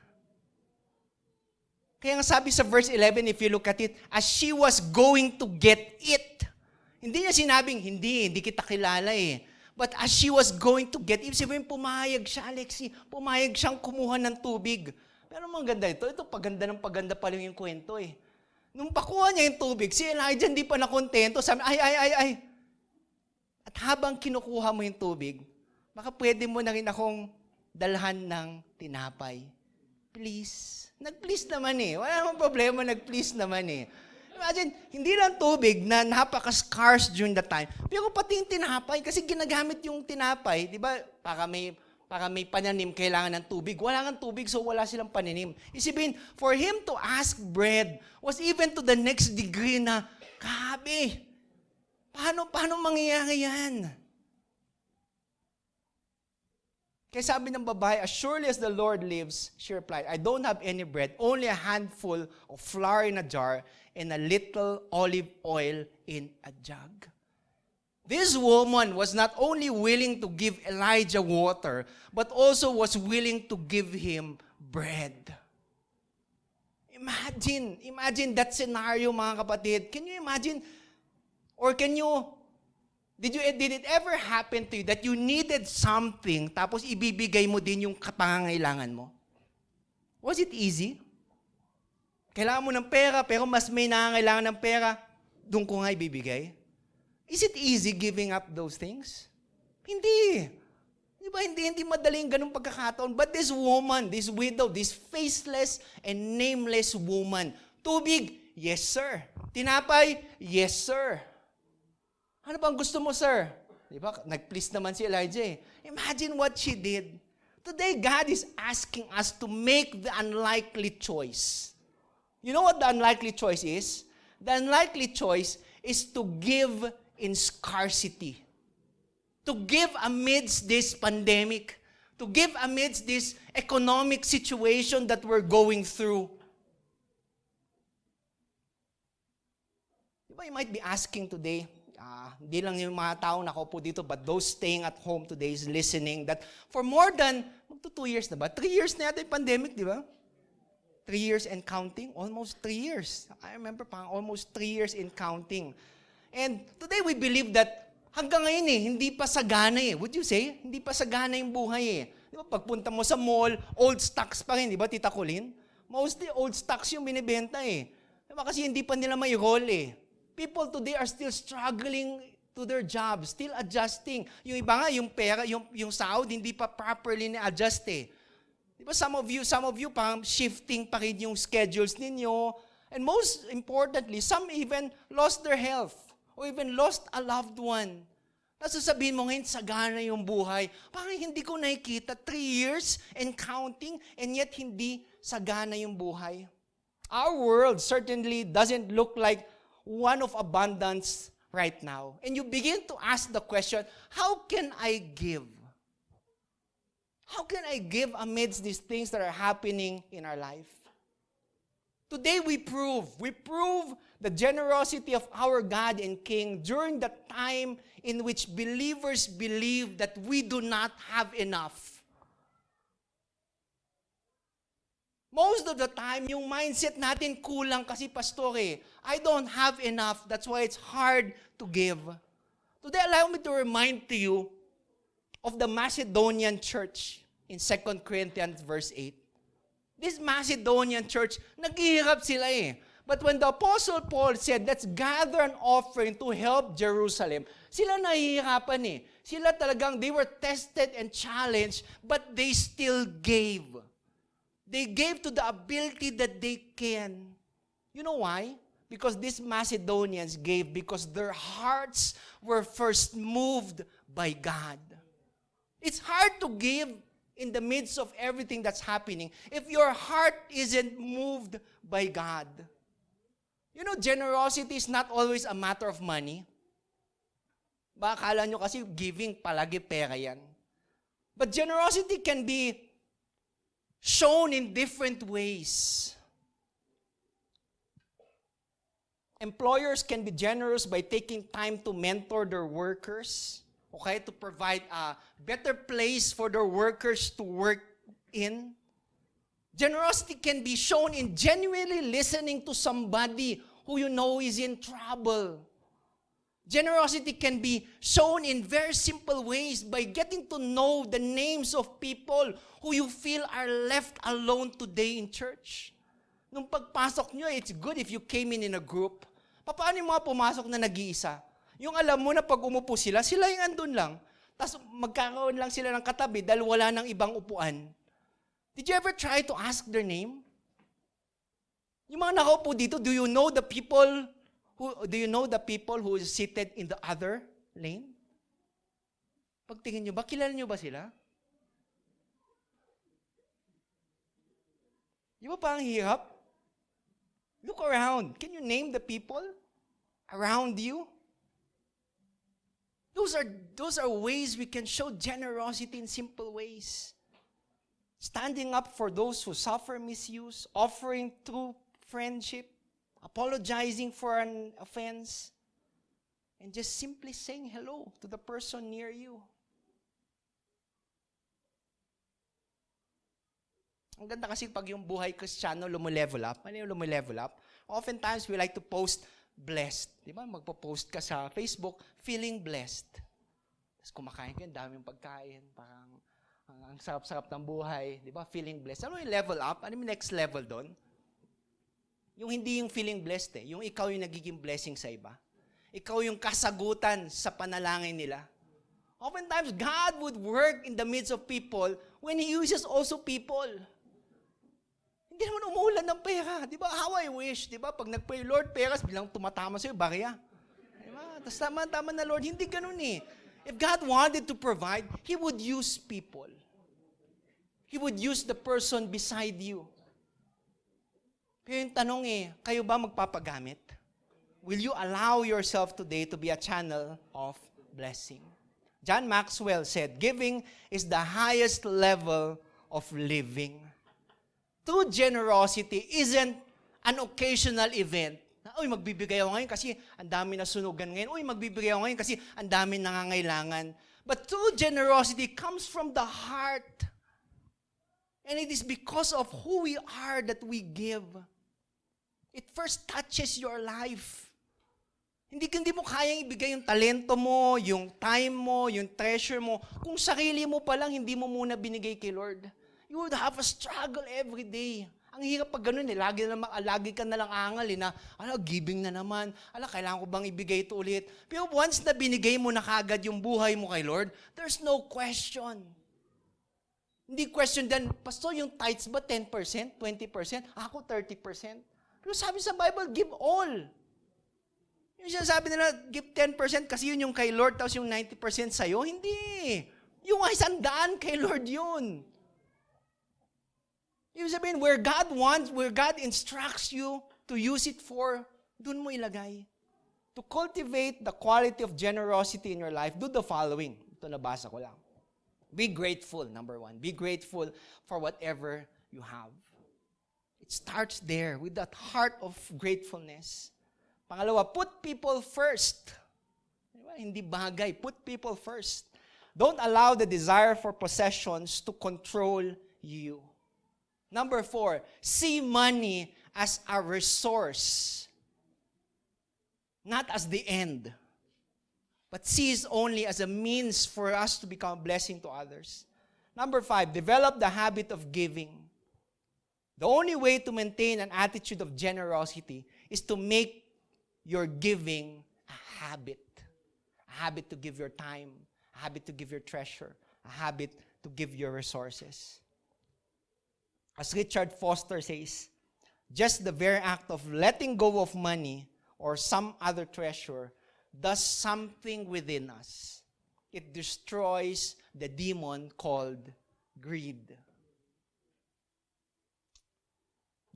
Kaya nga sabi sa verse 11, if you look at it, as she was going to get it. Hindi niya sinabing, hindi kita kilala But as she was going to get it, ibig sabihin, pumayag siya, Alexi. Pumayag siyang kumuha ng tubig. Pero maganda ito paganda ng paganda pala yung kwento Nung pakuha niya yung tubig, si Elijah hindi pa nakontento. Sabi, ay. At habang kinukuha mo yung tubig, baka pwede mo na rin akong dalhan ng tinapay. Please. Nag-please naman Wala namang problema, nag-please naman Imagine, hindi lang tubig na napaka-scarce during that time, pero pati yung tinapay, kasi ginagamit yung tinapay, di ba, para may pananim, kailangan ng tubig. Wala ng tubig, so wala silang pananim. Isipin, for him to ask bread was even to the next degree na, grabe, paano mangyayari yan? Kaya sabi ng babae, as surely as the Lord lives, she replied, I don't have any bread, only a handful of flour in a jar and a little olive oil in a jug. This woman was not only willing to give Elijah water, but also was willing to give him bread. Imagine that scenario, mga kapatid. Can you imagine? Or did it ever happen to you that you needed something tapos ibibigay mo din yung pangangailangan mo? Was it easy? Kailangan mo ng pera pero mas may nangangailangan ng pera, doon ko nga ibibigay. Is it easy giving up those things? Hindi. Di ba? Hindi madaling ganung pagkakataon. But this woman, this widow, this faceless and nameless woman, tubig, yes sir. Tinapay, yes sir. Ano bang gusto mo, sir? Di ba? Nag-please naman si Elijah Imagine what she did. Today, God is asking us to make the unlikely choice. You know what the unlikely choice is? The unlikely choice is to give in scarcity. To give amidst this pandemic. To give amidst this economic situation that we're going through. You might be asking today, hindi lang yung mga tao nakaupo dito, but those staying at home today is listening that for more than, 2 years na ba? 3 years na yata yung pandemic, di ba? 3 years and counting? Almost 3 years. I remember almost 3 years in counting. And today we believe that hanggang ngayon hindi pa sagana Would you say? Hindi pa sagana yung buhay Di ba? Pagpunta mo sa mall, old stocks pa rin, di ba, Tita Colleen? Mostly old stocks yung binibenta Di ba? Kasi hindi pa nila may roll People today are still struggling to their jobs, still adjusting. Yung iba nga, yung pera, yung sahod, hindi pa properly na-adjust Di ba, some of you parang shifting pa rin yung schedules ninyo. And most importantly, some even lost their health or even lost a loved one. Tapos sasabihin mo ngayon, sagana yung buhay. Parang hindi ko nakikita 3 years and counting and yet hindi sagana yung buhay. Our world certainly doesn't look like one of abundance right now. And you begin to ask the question, how can I give? How can I give amidst these things that are happening in our life? Today we prove the generosity of our God and King during the time in which believers believe that we do not have enough. Most of the time, yung mindset natin kulang kasi, pastor I don't have enough. That's why it's hard to give. Today, allow me to remind to you of the Macedonian church in 2 Corinthians verse 8. This Macedonian church, naghihirap sila eh. But when the Apostle Paul said, let's gather an offering to help Jerusalem, sila nahihirapan eh. Sila talagang, they were tested and challenged, but they still gave. They gave to the ability that they can. You know why? Because these Macedonians gave because their hearts were first moved by God. It's hard to give in the midst of everything that's happening if your heart isn't moved by God. You know, generosity is not always a matter of money. Baka akala nyo kasi giving palagi pera yan. But generosity can be shown in different ways. Employers can be generous by taking time to mentor their workers, okay, to provide a better place for their workers to work in. Generosity can be shown in genuinely listening to somebody who you know is in trouble. Generosity can be shown in very simple ways by getting to know the names of people who you feel are left alone today in church. Nung pagpasok nyo, it's good if you came in a group. Paano yung mga pumasok na nag-iisa? Yung alam mo na pag umupo sila, sila yung andun lang. Tapos magkakaroon lang sila ng katabi dahil wala nang ibang upuan. Did you ever try to ask their name? Yung mga nakaupo dito, do you know the people who is seated in the other lane? Pagtingin nyo ba, kilala nyo ba sila? Di ba parang hirap? Look around. Can you name the people around you? Those are ways we can show generosity in simple ways. Standing up for those who suffer misuse, offering true friendship, apologizing for an offense, and just simply saying hello to the person near you. Ang ganda kasi pag yung buhay Kristiyano lumu-level up. Ano yung lumu-level up? Oftentimes, we like to post blessed. Di ba? Magpo-post ka sa Facebook, feeling blessed. Tapos kumakain ka, ang daming pagkain. Parang ang sarap-sarap ng buhay. Di ba? Feeling blessed. Ano yung level up? Ano yung next level doon? Yung hindi yung feeling blessed eh. Yung ikaw yung nagiging blessing sa iba. Ikaw yung kasagutan sa panalangin nila. Oftentimes, God would work in the midst of people when He uses also people. Hindi naman umuulan ng pera. Di ba? How I wish. Di ba? Pag nag-pray, Lord, peras, bilang tumatama sa'yo, barya. Di ba? Tapos tama na, Lord. Hindi ganun eh. If God wanted to provide, He would use people. He would use the person beside you. Pero yung tanong eh, kayo ba magpapagamit? Will you allow yourself today to be a channel of blessing? John Maxwell said, giving is the highest level of living. True generosity isn't an occasional event. Uy, magbibigay ako ngayon kasi ang dami na sunugan ngayon. Uy, magbibigay ako ngayon kasi ang dami nangangailangan. But true generosity comes from the heart. And it is because of who we are that we give. It first touches your life. Hindi mo kayang ibigay yung talento mo, yung time mo, yung treasure mo. Kung sarili mo pa lang, hindi mo muna binigay kay Lord. You would have a struggle every day. Ang hirap pag ganun eh. Lagi ka na lang angal eh na, giving na naman. Kailangan ko bang ibigay ito ulit? Pero once na binigay mo na kagad yung buhay mo kay Lord, there's no question. Hindi question then, Pastor, yung tithes ba 10%, 20%? Ako 30%. Pero sabi sa Bible, give all. Yung sinasabi nila, give 10% kasi yun yung kay Lord, tapos yung 90% sa'yo. Hindi. Yung 100 kay Lord yun. Ibig sabihin, where God instructs you to use it for, dun mo ilagay. To cultivate the quality of generosity in your life, do the following. Ito nabasa ko lang. Be grateful, number one. Be grateful for whatever you have. It starts there with that heart of gratefulness. Pangalawa, put people first. Diba? Hindi bagay. Put people first. Don't allow the desire for possessions to control you. Number 4, see money as a resource, not as the end. but sees only as a means for us to become a blessing to others. Number 5, develop the habit of giving. The only way to maintain an attitude of generosity is to make your giving a habit. A habit to give your time, a habit to give your treasure, a habit to give your resources. As Richard Foster says, just the very act of letting go of money or some other treasure does something within us. It destroys the demon called greed.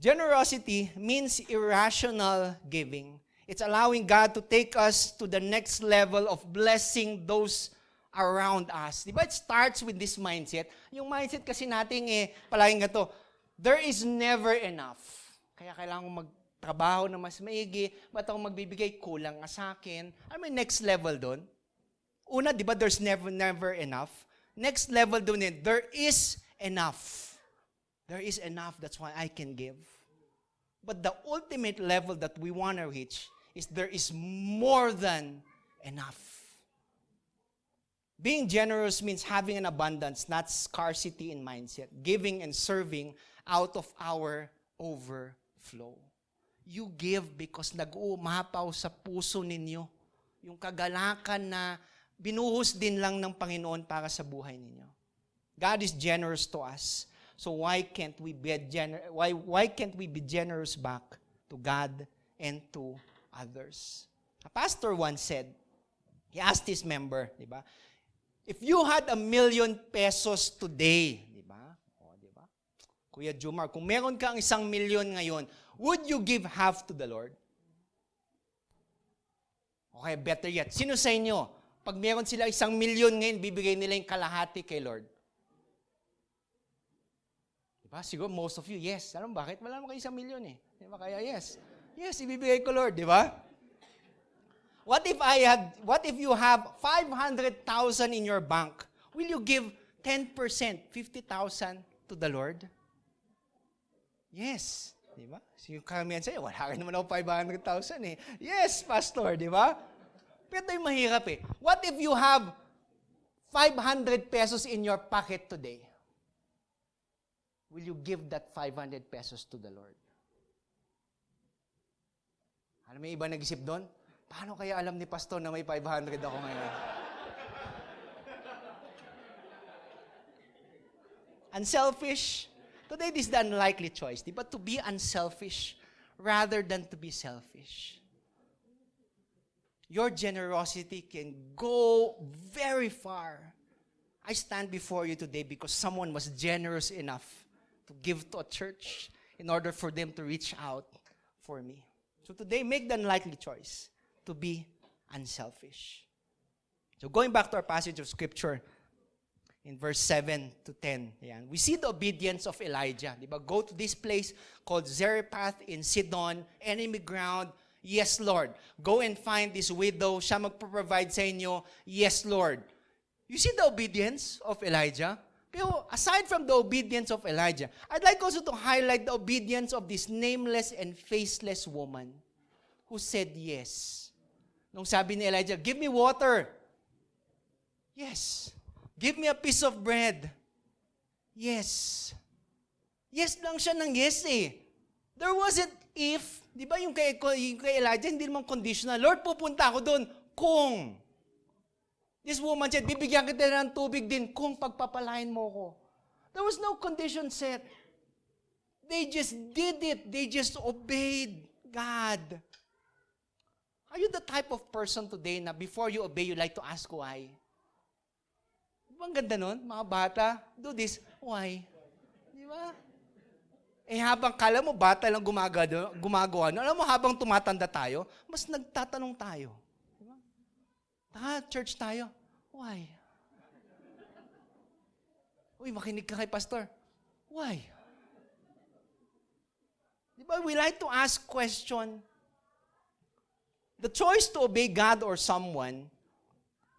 Generosity means irrational giving. It's allowing God to take us to the next level of blessing those around us. Diba? It starts with this mindset. Yung mindset kasi natin palaging gato, there is never enough. Kaya kailangan kong magtrabaho na mas maigi, ba't ako magbibigay, kulang nga sa akin. Ano may next level doon? Una, di ba, there's never enough. Next level doon there is enough. There is enough, that's why I can give. But the ultimate level that we want to reach is there is more than enough. Being generous means having an abundance, not scarcity in mindset. Giving and serving out of our overflow. You give because nag-uumapaw sa puso ninyo yung kagalakan na binuhos din lang ng Panginoon para sa buhay ninyo. God is generous to us. So why can't we be generous back to God and to others? A pastor once said, he asked his member, di ba? If you had 1 million pesos today, di ba? O, di ba? Kuya Jumar, kung meron kang 1 million ngayon, would you give half to the Lord? Okay, better yet. Sino sa inyo, pag meron sila 1 million ngayon, bibigay nila yung kalahati kay Lord? Diba? Siguro most of you, yes. Alam mo bakit? Wala naman kayo 1 million eh. Diba? Kaya yes. Yes, ibibigay ko Lord, di ba? What if you have 500,000 in your bank? Will you give 10%, 50,000 to the Lord? Yes. Di ba? So yung karamihan sa'yo, wala ka naman ako 500,000 eh. Yes, pastor, di ba? Pero ito yung mahirap eh. What if you have 500 pesos in your pocket today? Will you give that 500 pesos to the Lord? Alam mo yung iba nag-isip doon? Paano kaya alam ni pastor na may 500 ako ngayon? Unselfish. Today, this is the unlikely choice. Diba? To be unselfish rather than to be selfish. Your generosity can go very far. I stand before you today because someone was generous enough to give to a church in order for them to reach out for me. So today, make the unlikely choice to be unselfish. So going back to our passage of Scripture, in verse 7 to 10, we see the obedience of Elijah. Diba? Go to this place called Zarephath in Sidon, enemy ground. Yes, Lord. Go and find this widow. Siya magpo-provide sa inyo. Yes, Lord. You see the obedience of Elijah? Pero aside from the obedience of Elijah, I'd like also to highlight the obedience of this nameless and faceless woman who said yes. Nung sabi ni Elijah, give me water. Yes. Give me a piece of bread. Yes. Yes lang siya ng yes eh. There wasn't if, di ba yung kay Elijah, hindi naman conditional. Lord, pupunta ako doon kung. This woman said, bibigyan kita ng tubig din kung pagpapalain mo ko. There was no condition set. They just did it. They just obeyed God. Are you the type of person today na before you obey, you like to ask why? Ang ganda nun, mga bata, do this, why? Di ba? Eh habang kala mo bata lang gumagawa, alam mo habang tumatanda tayo, mas nagtatanong tayo. Di ba? Church tayo, why? Uy, makinig ka kay pastor, why? Di ba? We like to ask question. The choice to obey God or someone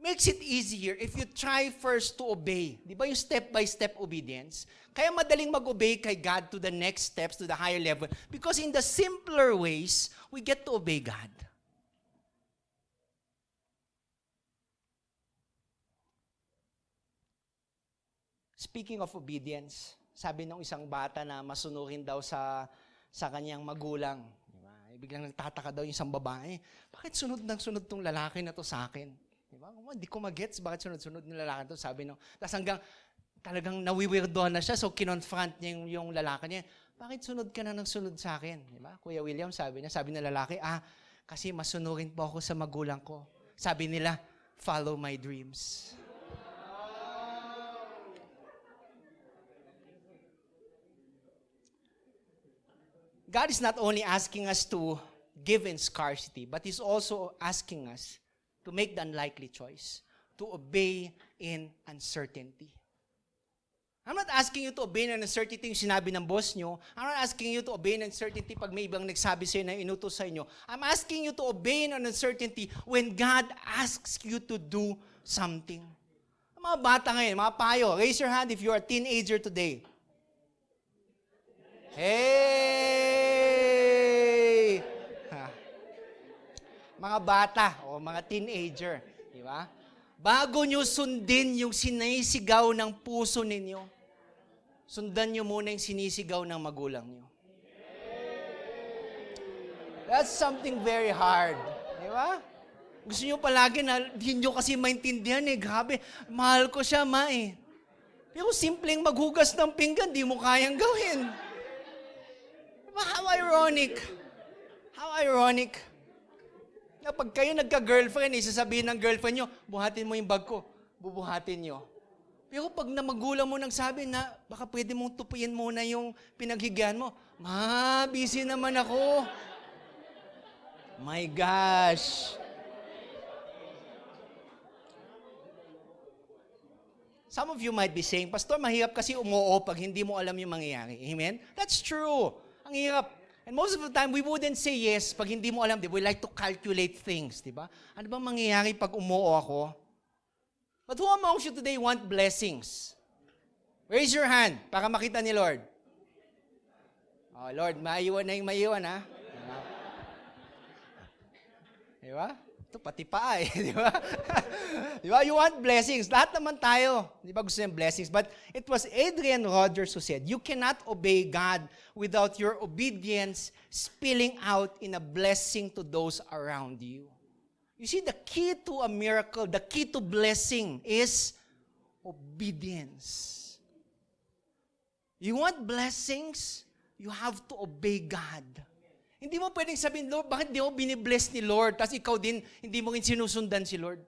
makes it easier if you try first to obey. Di ba yung step-by-step obedience? Kaya madaling mag-obey kay God to the next steps, to the higher level. Because in the simpler ways, we get to obey God. Speaking of obedience, sabi nung isang bata na masunurin daw sa kanyang magulang. Diba? Biglang nagtataka daw yung isang babae, bakit sunod ng sunod tong lalaki na to sa akin? Diba? Hindi ko magets bakit sunod-sunod ng lalaki to. Sabi nung, tapos hanggang talagang nawiwirdohan na siya, so kinonfront niya yung lalaki niya, bakit sunod ka na ng sunod sa akin? Diba? Kuya William, sabi ng lalaki, kasi masunurin po ako sa magulang ko. Sabi nila, follow my dreams. God is not only asking us to give in scarcity, but He's also asking us to make the unlikely choice, to obey in uncertainty. I'm not asking you to obey in uncertainty yung sinabi ng boss nyo. I'm not asking you to obey in uncertainty pag may ibang nagsabi sa'yo na inutos sa inyo. I'm asking you to obey in uncertainty when God asks you to do something. Mga bata ngayon, mga payo, raise your hand if you're a teenager today. Hey! Mga bata o mga teenager, di ba? Bago nyo sundin yung sinisigaw ng puso ninyo, sundan nyo muna yung sinisigaw ng magulang nyo. That's something very hard, di ba? Gusto nyo palagi na, hindi nyo kasi maintindihan grabe, mahal ko siya, Pero simpleng maghugas ng pinggan, di mo kayang gawin. How ironic. How ironic. Na pag kayo nagka-girlfriend, sasabihin ng girlfriend nyo, buhatin mo yung bag ko. Bubuhatin nyo. Pero pag na magulang mo nang sabi na, baka pwede mong tupuin muna yung pinaghigian mo. Busy naman ako. My gosh. Some of you might be saying, Pastor, mahirap kasi umuo pag hindi mo alam yung mangyayari. Amen? That's true. Ang hirap. And most of the time, we wouldn't say yes pag hindi mo alam. We like to calculate things, di ba? Ano bang mangyayari pag umuo ako? But who amongst you today want blessings? Raise your hand para makita ni Lord. Oh, Lord, maiwan na yung maiwan, ha? Di ba? Ito, pati pa di ba? Di ba? You want blessings. Lahat naman tayo. Di ba gusto yung blessings? But it was Adrian Rogers who said, you cannot obey God without your obedience spilling out in a blessing to those around you. You see, the key to a miracle, the key to blessing is obedience. You want blessings? You have to obey God. Hindi mo pwedeng sabihin, Lord, bakit di mo binibless ni Lord? Tapos ikaw din, hindi mo rin sinusundan si Lord.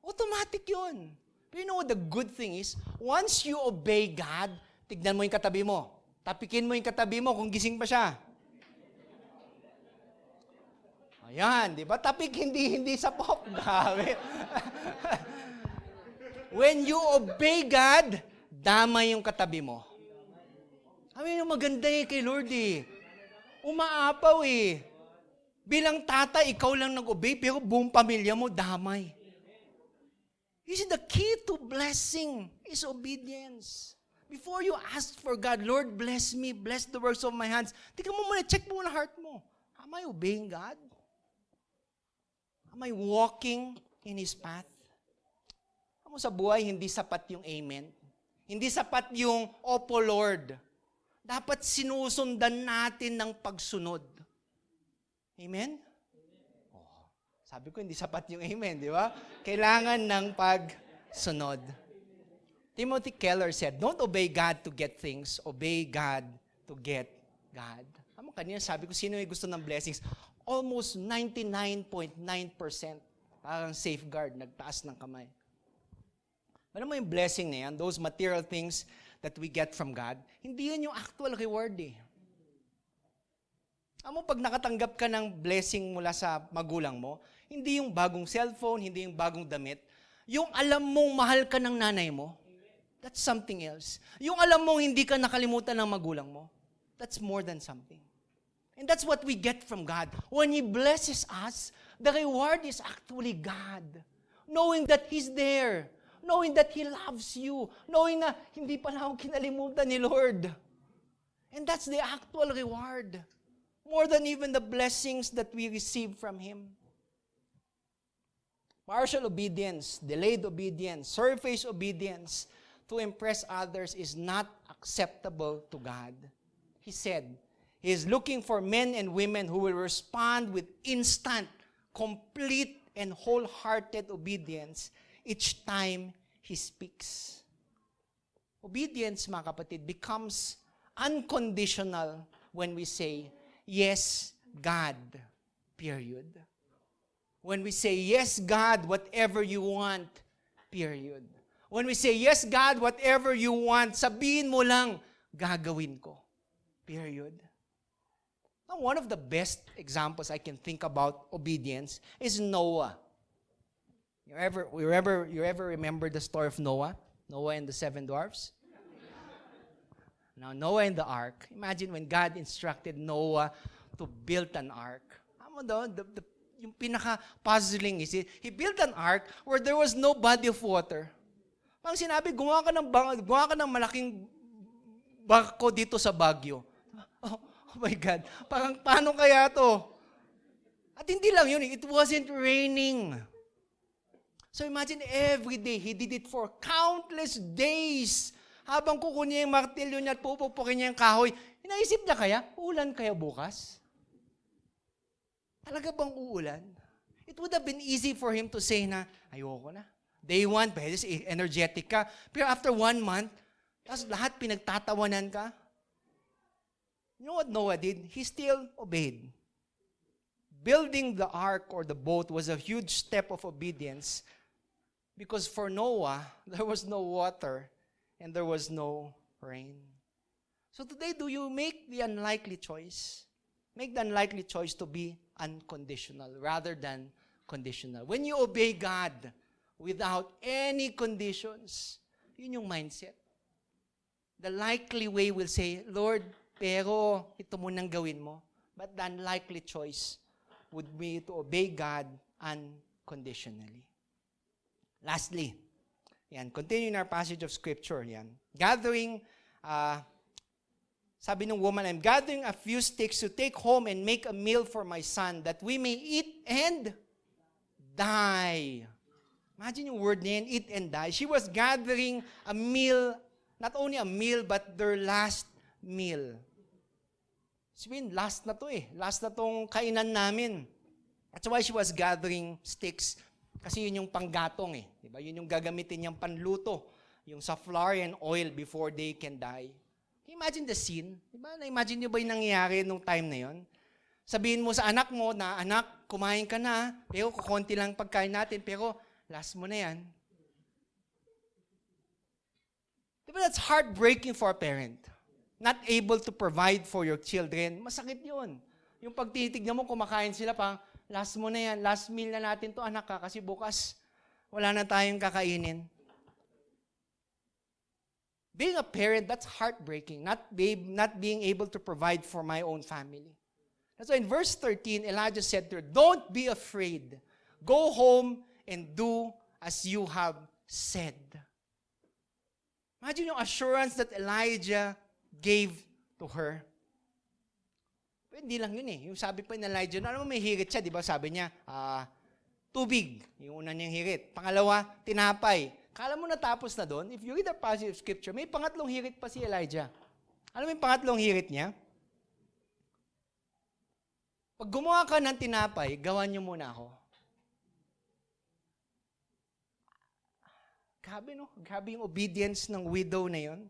Automatic yun. But you know what the good thing is? Once you obey God, tignan mo yung katabi mo. Tapikin mo yung katabi mo kung gising pa siya. Ayan, di ba? Tapik, hindi sa pop. Grabe. When you obey God, damay yung katabi mo. Yung maganda kay Lord Umaapaw Bilang tata, ikaw lang nag-obey, pero buong pamilya mo damay. You see, the key to blessing is obedience. Before you ask for God, Lord, bless me, bless the works of my hands, tingnan mo muna, check mo muna heart mo. Am I obeying God? Am I walking in His path? Sa buhay, hindi sapat yung amen. Hindi sapat yung, Opo, Lord. Dapat sinusundan natin ng pagsunod. Amen? Oh, sabi ko, hindi sapat yung amen, di ba? Kailangan ng pagsunod. Timothy Keller said, don't obey God to get things, obey God to get God. Kanina sabi ko, sino yung gusto ng blessings? Almost 99.9% parang safeguard, nagtaas ng kamay. Alam mo yung blessing na yan, those material things that we get from God, hindi yun yung actual reward Alam mo, pag nakatanggap ka ng blessing mula sa magulang mo, hindi yung bagong cellphone, hindi yung bagong damit, yung alam mong mahal ka ng nanay mo, that's something else. Yung alam mong hindi ka nakalimutan ng magulang mo, that's more than something. And that's what we get from God. When He blesses us, the reward is actually God. Knowing that He's there. Knowing that He loves you. Knowing na hindi pala ako kinalimutan ni Lord. And that's the actual reward. More than even the blessings that we receive from Him. Partial obedience, delayed obedience, surface obedience, to impress others is not acceptable to God. He said, He is looking for men and women who will respond with instant, complete, and wholehearted obedience each time He speaks. Obedience, mga kapatid, becomes unconditional when we say, yes, God, period. When we say, yes, God, whatever you want, period. When we say, yes, God, whatever you want, sabihin mo lang, gagawin ko, period. Now, one of the best examples I can think about obedience is Noah. You ever remember the story of Noah? Noah and the 7 dwarfs? Now, Noah and the ark. Imagine when God instructed Noah to build an ark. Yung pinaka-puzzling is he built an ark where there was no body of water. Pang sinabi, gumawa ka ng malaking barko dito sa Baguio. Oh my God, parang paano kaya to? At hindi lang yun, it wasn't raining. So imagine every day, he did it for countless days. Habang kukunin niya yung martilyo niya at pupupukin niya yung kahoy, inaisip niya kaya, uulan kaya bukas? Talaga bang uulan? It would have been easy for him to say na, ayoko na. Day 1, pwede energetic ka. Pero after 1 month, tapos lahat pinagtatawanan ka. You know what Noah did? He still obeyed. Building the ark or the boat was a huge step of obedience because for Noah, there was no water and there was no rain. So today, do you make the unlikely choice? Make the unlikely choice to be unconditional rather than conditional. When you obey God without any conditions, yun yung mindset. The likely way will say, Lord, pero ito munang gawin mo. But the unlikely choice would be to obey God unconditionally. Lastly, continuing our passage of Scripture, gathering, sabi ng woman, I'm gathering a few sticks to take home and make a meal for my son that we may eat and die. Imagine yung word na yan, eat and die. She was gathering a meal, not only a meal, but their last meal. Sabihin, last na to Last na tong kainan namin. That's why she was gathering sticks. Kasi yun yung panggatong Diba? Yun yung gagamitin niyang panluto. Yung sa flour and oil before they can die. Can you imagine the scene? Diba? Na-imagine niyo ba yung nangyayari nung time na yun? Sabihin mo sa anak mo na, anak, kumain ka na, pero kukunti lang pagkain natin, pero last mo na yan. Diba that's heartbreaking for a parent? Not able to provide for your children, masakit yun. Yung pagtitignan mo, kumakain sila pang, last mo na yan, last meal na natin to anak ka, kasi bukas, wala na tayong kakainin. Being a parent, that's heartbreaking, not being able to provide for my own family. That's why in verse 13, Elijah said to her, don't be afraid. Go home and do as you have said. Imagine yung assurance that Elijah gave to her. Pero hindi lang yun Yung sabi pa ni Elijah, alam mo may hirit siya, di ba? Sabi niya, tubig. Yung una niyang hirit. Pangalawa, tinapay. Kala mo natapos na doon? If you read the passage of Scripture, may pangatlong hirit pa si Elijah. Alam mo yung pangatlong hirit niya? Pag gumawa ka ng tinapay, gawan niyo muna ako. Grabe Grabe yung obedience ng widow na yun.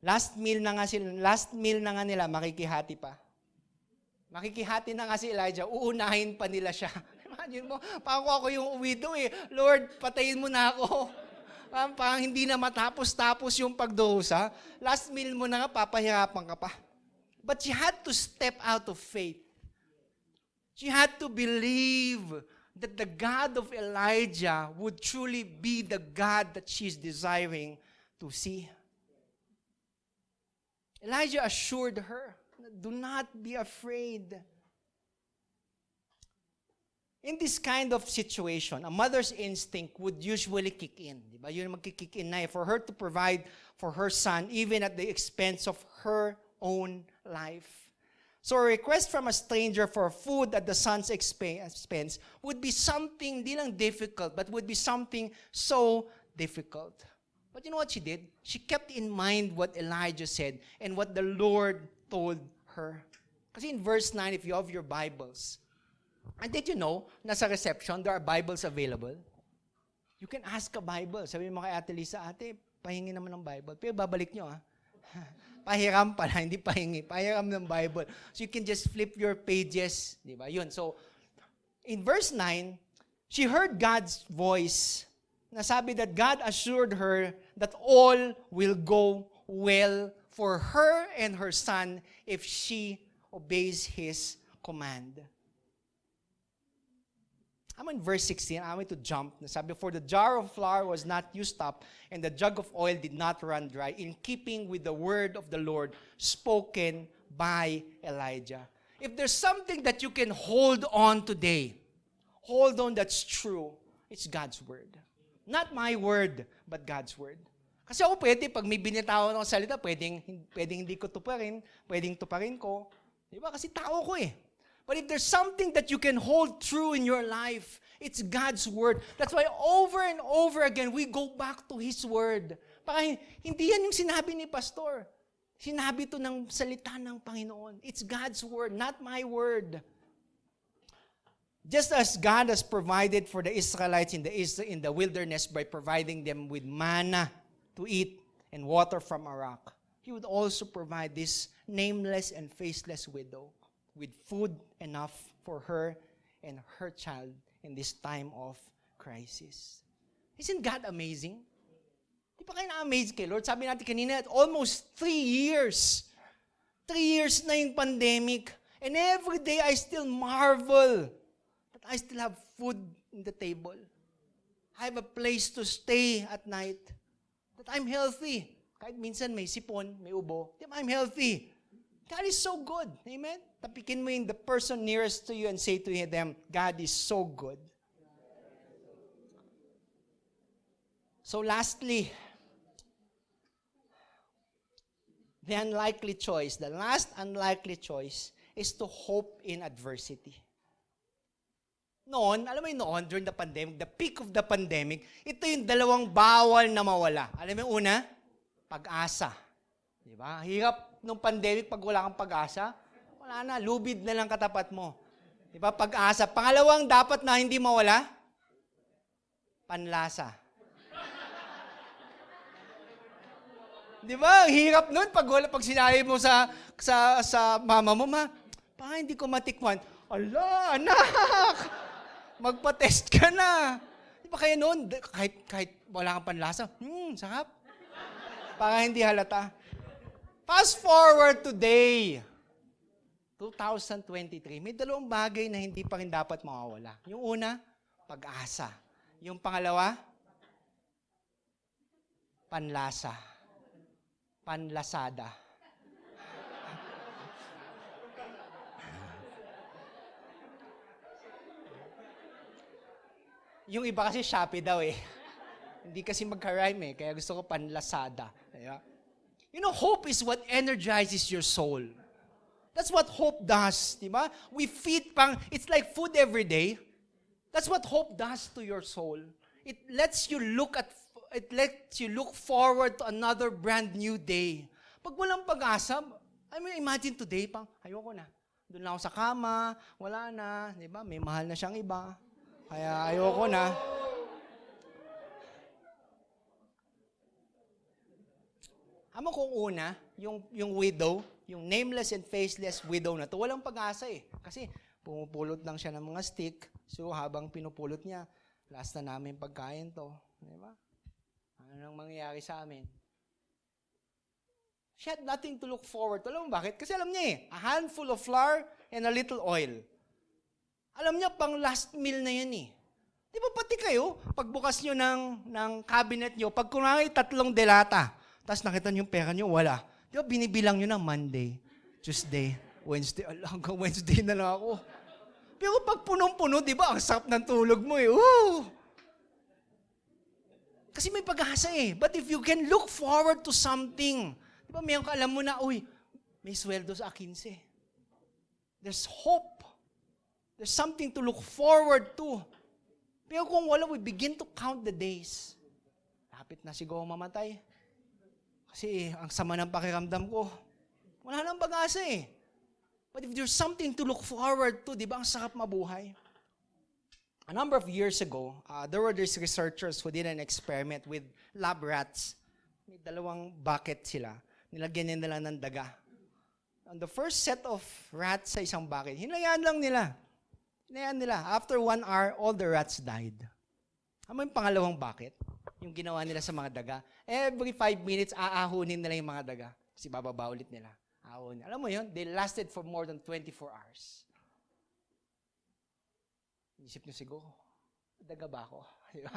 Last meal na nga nila, makikihati pa. Makikihati na nga si Elijah, uunahin pa nila siya. Imagine mo, parang ako yung widow Lord, patayin mo na ako. Parang hindi na matapos-tapos yung pagdurusa. Last meal mo na nga, papahirapan ka pa. But she had to step out of faith. She had to believe that the God of Elijah would truly be the God that she's desiring to see. Elijah assured her, do not be afraid. In this kind of situation, a mother's instinct would usually kick in. Diba? Yun magkikick in na for her to provide for her son even at the expense of her own life. So a request from a stranger for food at the son's expense would be something, di lang difficult, but would be something so difficult. But you know what she did? She kept in mind what Elijah said and what the Lord told her. Kasi in verse 9, if you have your Bibles, and did you know, nasa reception, there are Bibles available? You can ask a Bible. Sabi mo kay Ate Lisa, ate, pahingi naman ng Bible. Pero babalik nyo, ha? Pahiram pala, hindi pahingi. Pahiram ng Bible. So you can just flip your pages. Di ba? Yun. So, in verse 9, she heard God's voice. Nasabi that God assured her that all will go well for her and her son if she obeys His command. I'm in verse 16. I want to jump. Nasabi, for the jar of flour was not used up, and the jug of oil did not run dry, in keeping with the word of the Lord spoken by Elijah. If there's something that you can hold on today, hold on that's true, it's God's word. Not my word, but God's word. Kasi ako pwede, pag may binitawan ng salita, pwedeng hindi ko tuparin, pwedeng tuparin ko. Diba? Kasi tao ko eh. But if there's something that you can hold true in your life, it's God's word. That's why over and over again, we go back to His word. Baka hindi yan yung sinabi ni Pastor. Sinabi to ng salita ng Panginoon. It's God's word, not my word. Just as God has provided for the Israelites in the wilderness by providing them with manna to eat and water from a rock, He would also provide this nameless and faceless widow with food enough for her and her child in this time of crisis. Isn't God amazing? Di ba kayo na-amaze kay Lord? Sabi natin kanina, almost 3 years. 3 years na yung pandemic. And every day I still marvel that I still have food in the table. I have a place to stay at night. That I'm healthy. Kahit minsan may sipon, may ubo. I'm healthy. God is so good. Amen? Tapikin mo yung the person nearest to you and say to them, God is so good. So lastly, the last unlikely choice is to hope in adversity. Noon, alam mo yung noon, during the pandemic, the peak of the pandemic, ito yung dalawang bawal na mawala. Alam mo yung una? Pag-asa. Diba? Hirap nung pandemic pag wala kang pag-asa. Wala na, lubid na lang katapat mo. Diba? Pag-asa. Pangalawang dapat na hindi mawala? Panlasa. Diba? Hirap nun pag sinabi mo sa mama mo, ma, hindi ko matikman. Ala, anak! Magpa-test ka na. Diba kaya noon, kahit wala kang panlasa, sarap. Para hindi halata. Fast forward today, 2023, may dalawang bagay na hindi pa rin dapat mawawala. Yung una, pag-asa. Yung pangalawa, panlasa. Panlasada. Yung iba kasi Shopee daw eh. Hindi kasi magka-rhyme eh, kaya gusto ko panlasada. Diba? You know, hope is what energizes your soul. That's what hope does, di ba? We feed it's like food every day. That's what hope does to your soul. It lets you look forward to another brand new day. Pag walang pag-asa, imagine today, ayoko na. Doon lang ako sa kama, wala na, di ba? May mahal na siyang iba. Kaya ayoko na. Amo kung una, yung widow, yung nameless and faceless widow na to, walang pag-asa eh. Kasi pumupulot lang siya ng mga stick. So habang pinupulot niya, last na namin pagkain to. Di ba? Ano nang mangyayari sa amin? She had nothing to look forward to. Alam mo bakit? Kasi alam niya eh, a handful of flour and a little oil. Alam niya, pang last meal na yan eh. Di ba pati kayo, pagbukas nyo ng cabinet nyo, pag kunwari 3 delata, tapos nakita nyo yung pera nyo, wala. Di ba binibilang nyo na Monday, Tuesday, Wednesday, hanggang Wednesday na lang ako. Pero pag punong-puno, di ba, ang sarap ng tulog mo eh. Woo! Kasi may pag-asa eh. But if you can look forward to something, di ba, mayroon ka alam mo na, may sweldo sa 15. There's hope. There's something to look forward to. Pero kung wala, we begin to count the days. malapit na siguro mamatay. Kasi ang sama ng pakiramdam ko. Wala nang pag-asa eh. But if there's something to look forward to, di ba ang sarap mabuhay? A number of years ago, there were these researchers who did an experiment with lab rats. May 2 bucket sila. Nilagyan nila ng daga. On the first set of rats sa isang bucket, hinayaan lang nila. Hinayaan nila. After 1 hour, all the rats died. Ano yung pangalawang bucket? Yung ginawa nila sa mga daga. Every 5 minutes, aahunin nila yung mga daga. Kasi bababa ulit nila. Aahunin. Alam mo yun? They lasted for more than 24 hours. Isip nyo siguro, daga ba ako? Diba?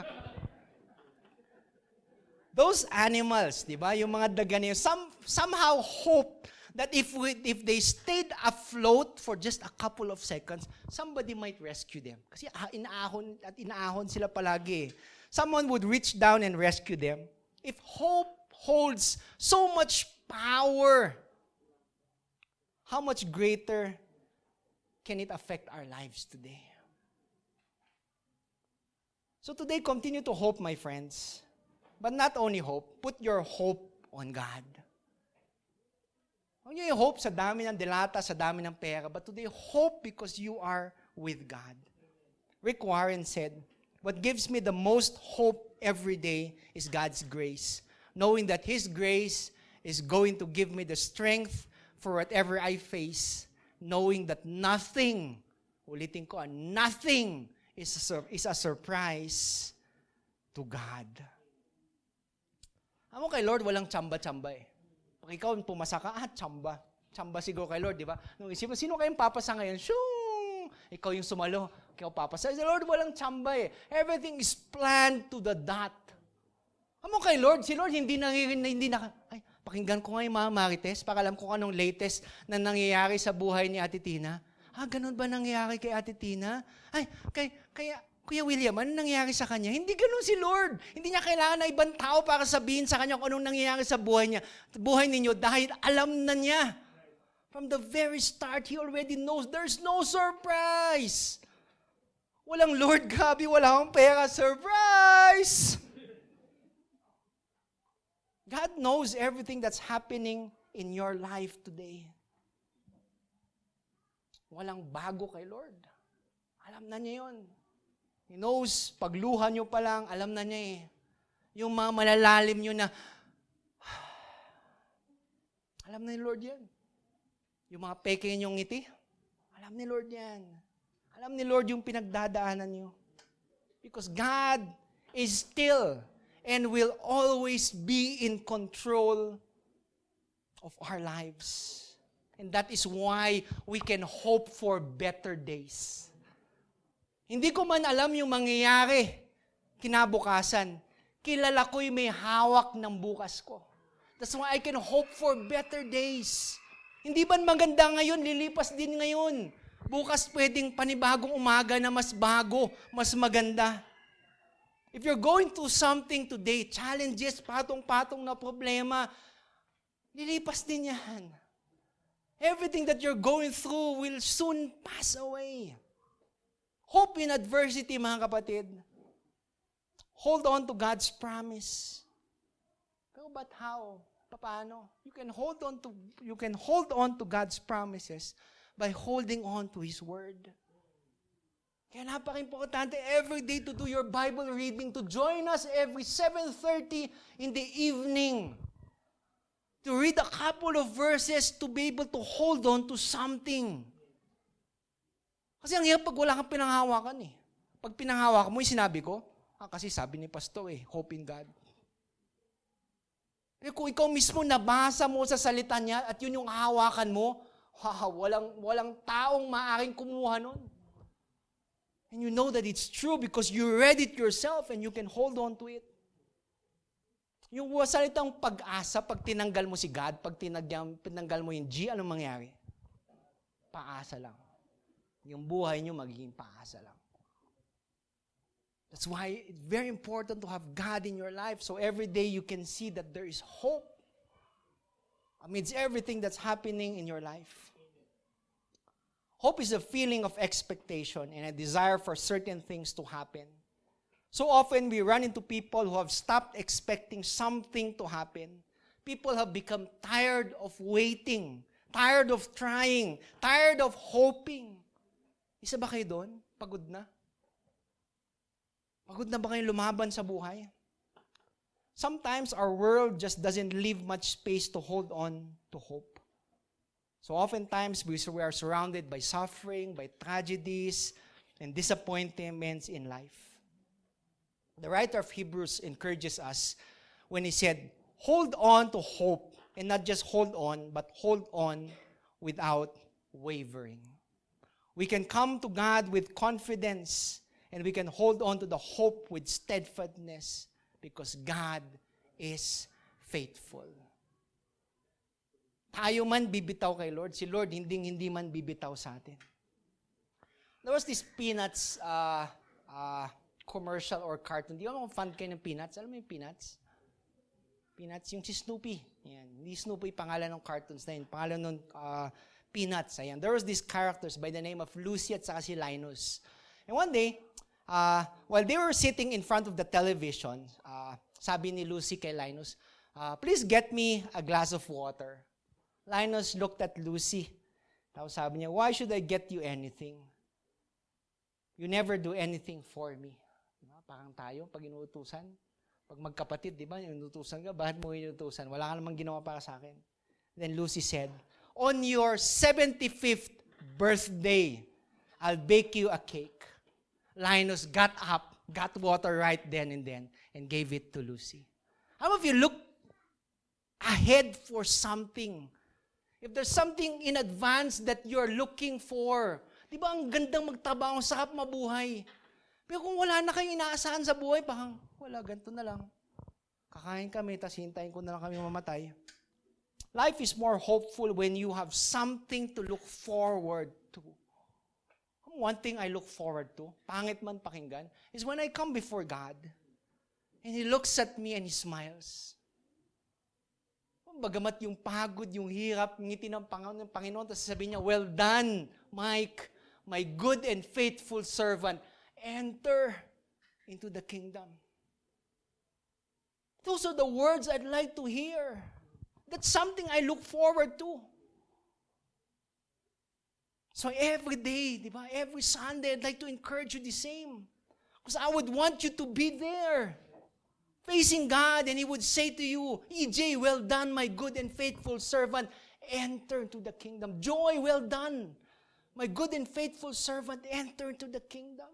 Those animals, di ba? Yung mga daga niyo, somehow hope that if they stayed afloat for just a couple of seconds, somebody might rescue them. Kasi inaahon sila palagi. Someone would reach down and rescue them. If hope holds so much power, how much greater can it affect our lives today? So today, continue to hope, my friends. But not only hope, put your hope on God. Huwag niyo yung hope sa dami ng delata, sa dami ng pera, but today, hope because you are with God. Rick Warren said, "What gives me the most hope every day is God's grace, knowing that His grace is going to give me the strength for whatever I face, knowing that nothing, ulitin ko, nothing is a surprise to God." Alam mo kay Lord, walang tsamba-tsamba eh. Pag ikaw pumasa ka, tsamba. Tsamba siguro kay Lord, di ba? Nung isip mo, sino kayong papasa ngayon? Shoo! Ikaw yung sumalo, ikaw papasa. Sa Lord, walang tsamba eh. Everything is planned to the dot. Alam mo kay Lord, si Lord hindi ay, pakinggan ko nga yung mga Marites, para alam ko anong latest na nangyayari sa buhay ni Ate Tina. Ganun ba nangyayari kay Ate Tina? Ay, kaya Kuya William, ano nangyayari sa kanya? Hindi ganun si Lord. Hindi niya kailangan na ibang tao para sabihin sa kanya kung anong nangyayari sa buhay niya, buhay ninyo, dahil alam na niya. From the very start, He already knows. There's no surprise. Walang Lord, gabi, wala akong pera. Surprise! God knows everything that's happening in your life today. Walang bago kay Lord. Alam na niya yun. He knows, pagluha nyo pa lang, alam na niya eh. Yung mga malalalim nyo na, alam na ni Lord yan. Yung mga peke nyong ngiti, alam ni Lord yan. Alam ni Lord yung pinagdadaanan nyo. Because God is still and will always be in control of our lives. And that is why we can hope for better days. Hindi ko man alam yung mangyayari kinabukasan. Kilala ko'y may hawak ng bukas ko. That's why I can hope for better days. Hindi ba maganda ngayon, lilipas din ngayon. Bukas pwedeng panibagong umaga na mas bago, mas maganda. If you're going through something today, challenges, patong-patong na problema, lilipas din yan. Everything that you're going through will soon pass away. Hope in adversity, mga kapatid. Hold on to God's promise. Pero but how? Paano? You can hold on to God's promises by holding on to His Word. Kaya napaka-importante every day to do your Bible reading, to join us every 7:30 in the evening. To read a couple of verses to be able to hold on to something. Kasi ang hirap pag wala kang pinanghawakan eh. Pag pinanghawakan mo, yung sinabi ko, kasi sabi ni Pastor hope in God. Kung ikaw mismo nabasa mo sa salita niya at yun yung hawakan mo, walang taong maaaring kumuha nun. And you know that it's true because you read it yourself and you can hold on to it. Yung salitang pag-asa, pag tinanggal mo si God, pag tinanggal mo yung G, anong mangyari? Paasa lang. Yung buhay nyo magiging paasa lang. That's why it's very important to have God in your life so every day you can see that there is hope amidst everything that's happening in your life. Hope is a feeling of expectation and a desire for certain things to happen. So often we run into people who have stopped expecting something to happen. People have become tired of waiting, tired of trying, tired of hoping. Isa ba kayo doon? Pagod na? Pagod na ba kayo lumaban sa buhay? Sometimes our world just doesn't leave much space to hold on to hope. So oftentimes we are surrounded by suffering, by tragedies, and disappointments in life. The writer of Hebrews encourages us when he said, hold on to hope, and not just hold on, but hold on without wavering. We can come to God with confidence, and we can hold on to the hope with steadfastness, because God is faithful. Tayo man bibitaw kay Lord, si Lord hindi man bibitaw sa atin. There was this Peanuts commercial or cartoon. Di ako fan kayo ng Peanuts. Alam mo yung Peanuts? Peanuts, yung si Snoopy. Yan. Hindi Snoopy pangalan ng cartoons na yun. Pangalan ng Peanuts. Ayan. There was these characters by the name of Lucy at saka si Linus. And one day, while they were sitting in front of the television, sabi ni Lucy kay Linus, please get me a glass of water. Linus looked at Lucy. Tapos sabi niya, why should I get you anything? You never do anything for me. Parang tayo, pag inuutusan, pag magkapatid, di ba, inuutusan ka, bakit mo inuutusan? Wala ka namang ginawa para sa akin. Then Lucy said, on your 75th birthday, I'll bake you a cake. Linus got up, got water right then, and gave it to Lucy. How of you look ahead for something? If there's something in advance that you're looking for, di ba ang gandang magtrabaho, sarap mabuhay. Pero kung wala na kayong inaasahan sa buhay, parang wala, ganito na lang. Kakain kami, tapos hintayin ko na lang kami mamatay. Life is more hopeful when you have something to look forward to. One thing I look forward to, pangit man pakinggan, is when I come before God, and He looks at me and He smiles. Bagamat yung pagod, yung hirap, ngiti ng Panginoon, tapos sabihin niya, well done, Mike, my good and faithful servant. Enter into the kingdom. Those are the words I'd like to hear. That's something I look forward to. So every day, di ba, every Sunday, I'd like to encourage you the same. Because I would want you to be there, facing God, and He would say to you, EJ, well done, my good and faithful servant. Enter into the kingdom. Joy, well done, my good and faithful servant. Enter into the kingdom.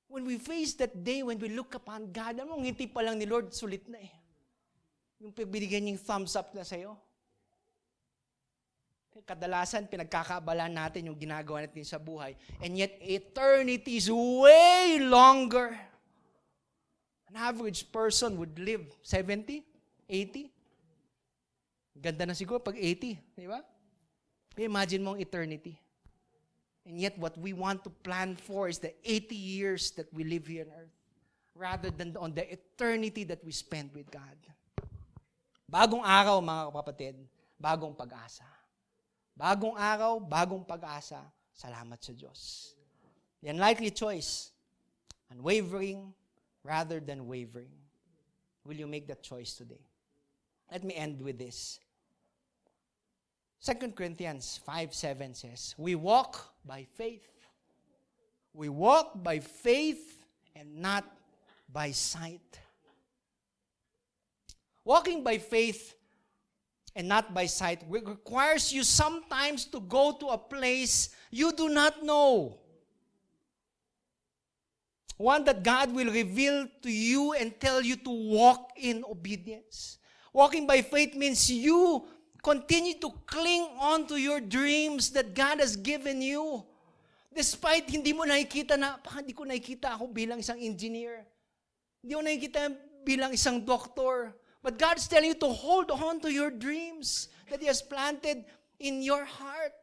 When we face that day, when we look upon God, ang ngiti pa lang ni Lord, sulit na eh. Yung pagbibigyan niyang thumbs up na sa'yo. Kadalasan, pinagkakaabala natin yung ginagawa natin sa buhay. And yet, eternity is way longer. An average person would live 70, 80. Ganda na siguro pag 80, di ba? Imagine mo ang eternity. And yet, what we want to plan for is the 80 years that we live here on earth, rather than on the eternity that we spend with God. Bagong araw, mga kapatid, bagong pag-asa. Bagong araw, bagong pag-asa. Salamat sa Diyos. The unlikely choice, unwavering rather than wavering. Will you make that choice today? Let me end with this. 2 Corinthians 5:7 says, we walk by faith. We walk by faith and not by sight. Walking by faith and not by sight requires you sometimes to go to a place you do not know. One that God will reveal to you and tell you to walk in obedience. Walking by faith means you continue to cling on to your dreams that God has given you. Despite hindi mo nakikita na, hindi ko nakikita ako bilang isang engineer. Hindi ko nakikita bilang isang doktor. But God's telling you to hold on to your dreams that He has planted in your heart.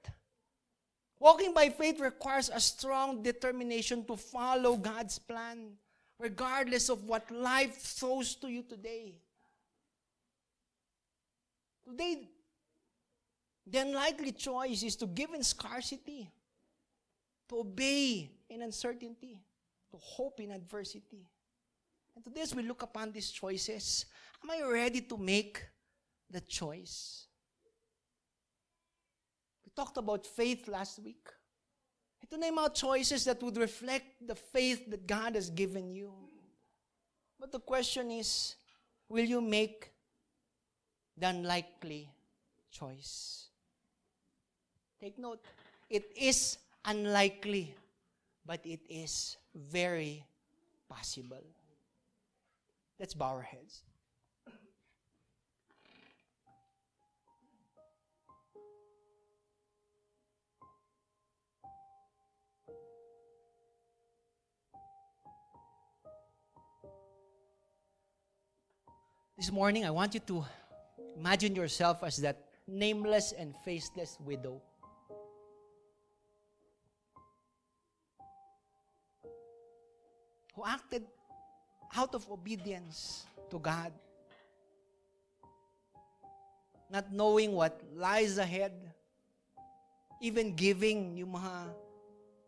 Walking by faith requires a strong determination to follow God's plan, regardless of what life throws to you today. Today, the unlikely choice is to give in scarcity, to obey in uncertainty, to hope in adversity. And today as we look upon these choices, am I ready to make the choice? We talked about faith last week. Ito na yung mga choices that would reflect the faith that God has given you. But the question is, will you make the unlikely choice? Take note, it is unlikely, but it is very possible. Let's bow our heads. This morning, I want you to imagine yourself as that nameless and faceless widow. Who acted out of obedience to God, not knowing what lies ahead, even giving yung mga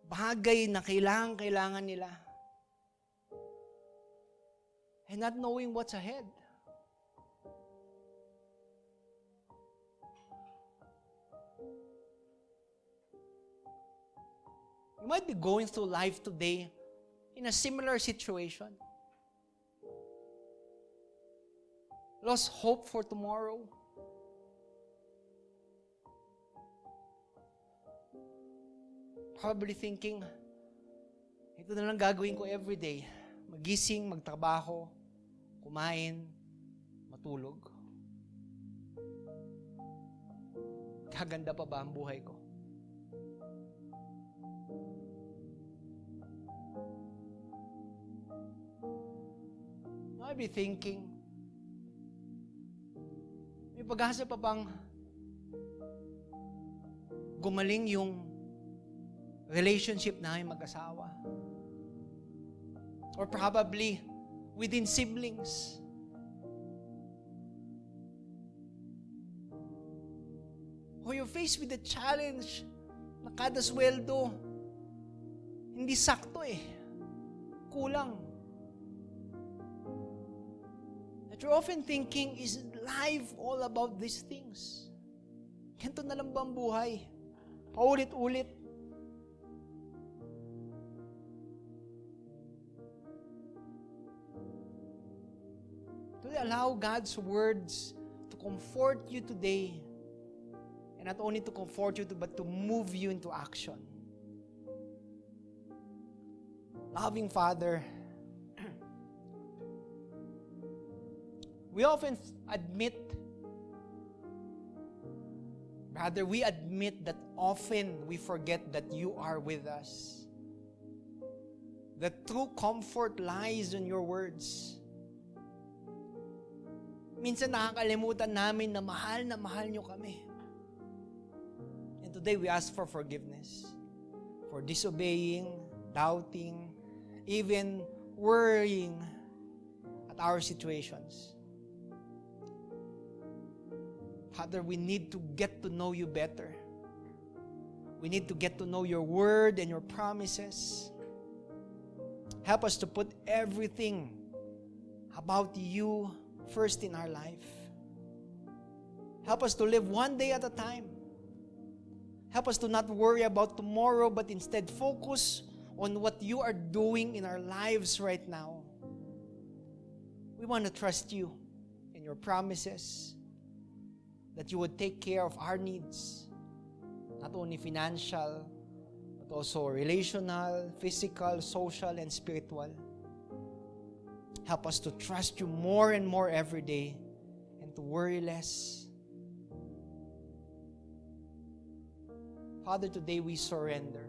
bagay na kailangan nila, and not knowing what's ahead. You might be going through life today in a similar situation. Lost hope for tomorrow. Probably thinking, ito na lang gagawin ko everyday. Magising, magtrabaho, kumain, matulog. Gaganda pa ba ang buhay ko? You might be thinking, may pag-asa pa bang gumaling yung relationship namin mag-asawa? Or probably within siblings. Or you're faced with the challenge na kada sweldo hindi sakto kulang. That you're often thinking, is life all about these things? Ganito na lang ba ang buhay? Paulit-ulit. To allow God's words to comfort you today, and not only to comfort you, but to move you into action. Loving Father, we often admit that often we forget that you are with us. The true comfort lies in your words. Minsan nakakalimutan namin na mahal nyo kami. And today we ask for forgiveness for disobeying, doubting, even worrying at our situations. Father, we need to get to know you better. We need to get to know your word and your promises. Help us to put everything about you first in our life. Help us to live one day at a time. Help us to not worry about tomorrow, but instead focus on what you are doing in our lives right now. We want to trust you in your promises, that you would take care of our needs, not only financial, but also relational, physical, social, and spiritual. Help us to trust you more and more every day and to worry less. Father, today we surrender.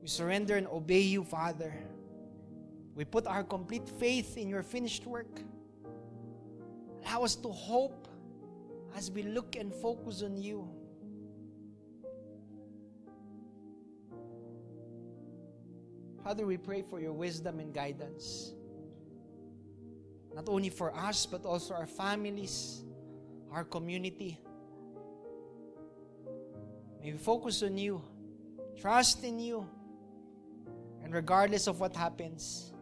We surrender and obey you, Father. We put our complete faith in your finished work. Allow us to hope as we look and focus on you. Father, we pray for your wisdom and guidance. Not only for us, but also our families, our community. May we focus on you, trust in you, And regardless of what happens,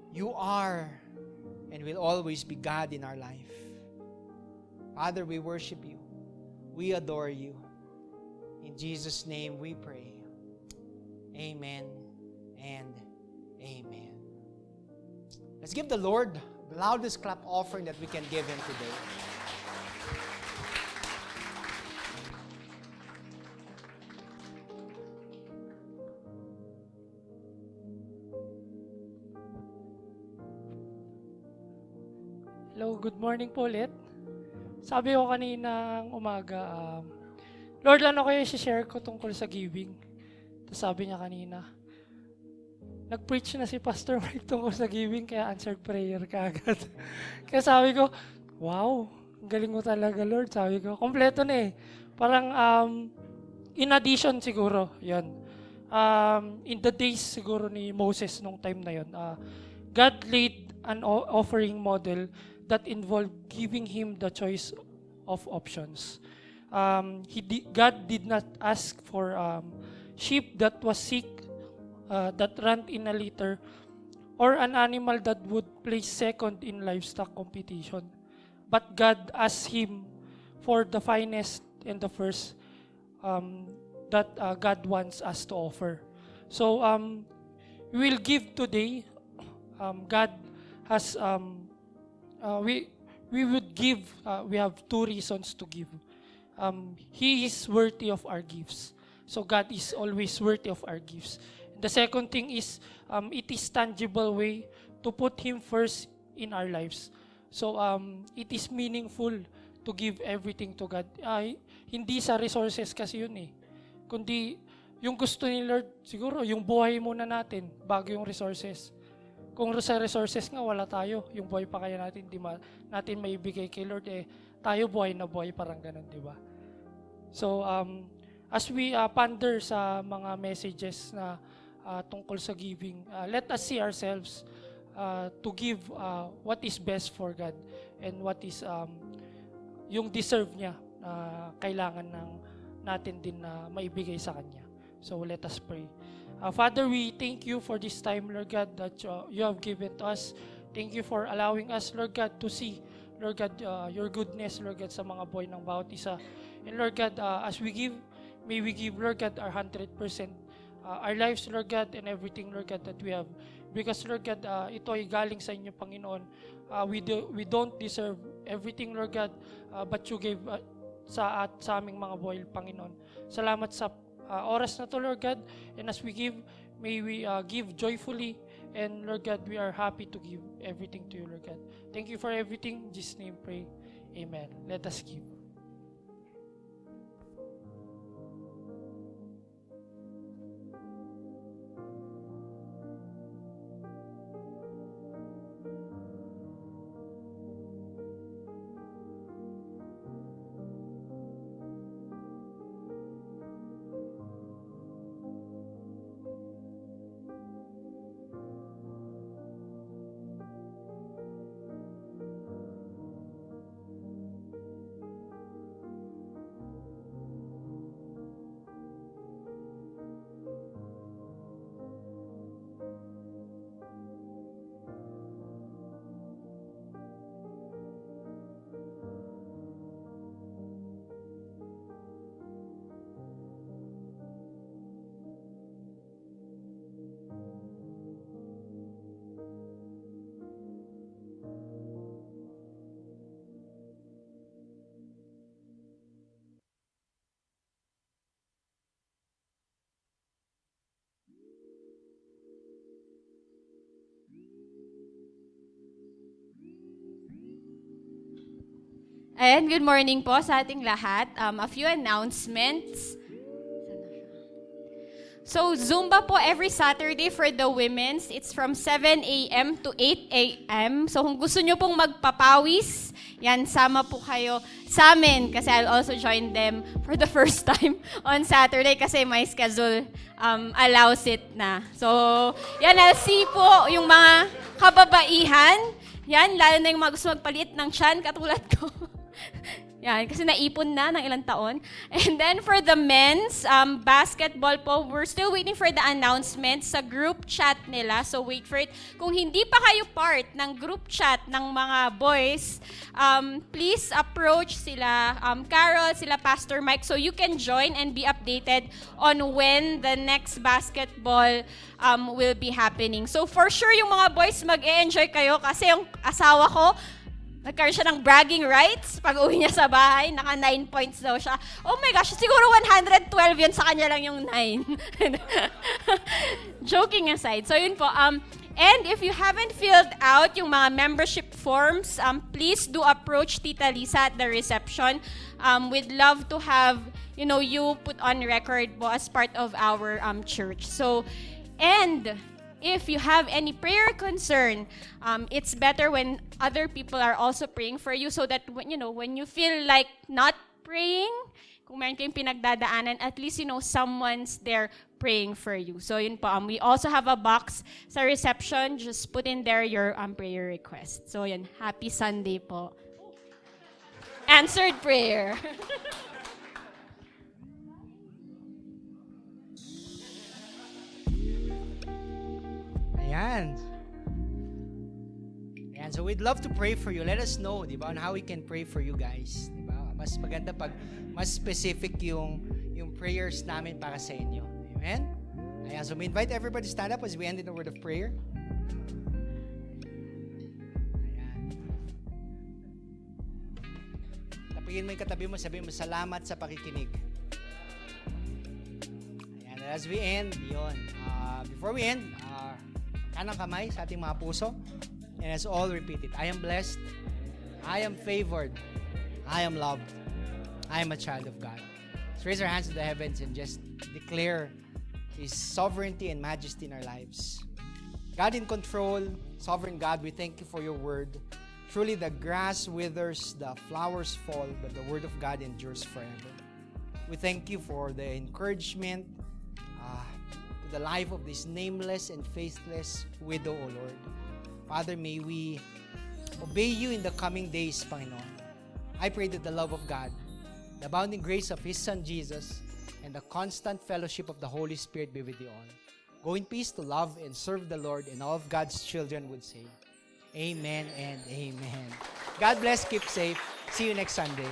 you are and will always be God in our life. Father, we worship you. We adore you. In Jesus' name we pray. Amen and amen. Let's give the Lord the loudest clap offering that we can give Him today. Hello, good morning po ulit. Sabi ko kaninang umaga, Lord, ano kayo i-share ko tungkol sa giving? Tapos sabi niya kanina, nag-preach na si Pastor Mike tungkol sa giving, kaya answered prayer ka agad. Kaya sabi ko, wow, ang galing mo talaga, Lord. Sabi ko, kompleto na eh. Parang in addition siguro, yan. In the days siguro ni Moses nung time na yun, God laid an offering model that involved giving him the choice of options. God did not ask for sheep that was sick, that ran in a litter, or an animal that would place second in livestock competition. But God asked him for the finest and the first that God wants us to offer. So we will give today. God has we would give. We have two reasons to give. He is worthy of our gifts. So God is always worthy of our gifts. The second thing is it is tangible way to put Him first in our lives. So it is meaningful to give everything to God. Hindi sa resources kasi yun eh. Kundi yung gusto ni Lord, siguro yung buhay muna natin bago yung resources. Kung sa resources nga wala tayo, yung buhay pa kaya natin, di natin maibigay kay Lord, tayo buhay na buhay, parang ganun, di ba? So, as we ponder sa mga messages na tungkol sa giving, let us see ourselves to give what is best for God and what is yung deserve niya, kailangan natin din na maibigay sa Kanya. So, let us pray. Father, we thank you for this time, Lord God, that you have given to us. Thank you for allowing us, Lord God, to see, Lord God, your goodness, Lord God, sa mga buhay ng bawat isa. And Lord God, as we give, may we give, Lord God, our 100%, our lives, Lord God, and everything, Lord God, that we have. Because, Lord God, ito ay galing sa inyo, Panginoon. We don't deserve everything, Lord God, but you gave sa aming mga buhay, Panginoon. Salamat sa oras na to, Lord God, and as we give, may we give joyfully, and Lord God, we are happy to give everything to you, Lord God. Thank you for everything. In Jesus' name pray. Amen. Let us give. Ayan, good morning po sa ating lahat. A few announcements. So, Zumba po every Saturday for the women's. It's from 7 a.m. to 8 a.m. So, kung gusto nyo pong magpapawis, yan, sama po kayo sa amin kasi I'll also join them for the first time on Saturday kasi my schedule allows it na. So, yan, I'll see po yung mga kababaihan. Yan, lalo na yung mga gusto magpalit ng tiyan katulad ko. Yan, kasi naipon na ng ilang taon. And then for the men's basketball po, we're still waiting for the announcement sa group chat nila. So wait for it. Kung hindi pa kayo part ng group chat ng mga boys, please approach sila Carol, sila Pastor Mike, so you can join and be updated on when the next basketball will be happening. So for sure, yung mga boys mag-e-enjoy kayo kasi yung asawa ko, nagkaroon siya ng bragging rights pag uwi niya sa bahay, naka 9 points daw siya. Oh my gosh, siguro 112 yun, sa kanya lang yung 9. Joking aside. So yun po, and if you haven't filled out yung mga membership forms, please do approach Tita Lisa at the reception. We'd love to have, you put on record po as part of our church. So, and if you have any prayer concern, it's better when other people are also praying for you, so that when you feel like not praying, kung meron kayong pinagdadaanan, at least someone's there praying for you. So yun po, we also have a box sa reception. Just put in there your prayer request. So yun, happy Sunday po. Answered prayer. Ayan. Ayan. So we'd love to pray for you. Let us know, di ba, on how we can pray for you guys. Di ba? Mas maganda pag mas specific yung prayers namin para sa inyo. Amen? Ayan. So we invite everybody to stand up as we end in a word of prayer. Ayan. Tapigin mo yung katabi mo, sabihin mo, salamat sa pakikinig. Ayan. As we end, yun. Before we end, kanang kamay sa ating mga puso. And let's all repeat it. I am blessed. I am favored. I am loved. I am a child of God. Let's raise our hands to the heavens and just declare His sovereignty and majesty in our lives. God in control, sovereign God, we thank you for your word. Truly the grass withers, the flowers fall, but the word of God endures forever. We thank you for the encouragement, the life of this nameless and faithless widow, O Lord. Father, may we obey you in the coming days, Panginoon. I pray that the love of God, the abounding grace of His Son Jesus, and the constant fellowship of the Holy Spirit be with you all. Go in peace to love and serve the Lord, and all of God's children would say, Amen and Amen. God bless, keep safe. See you next Sunday.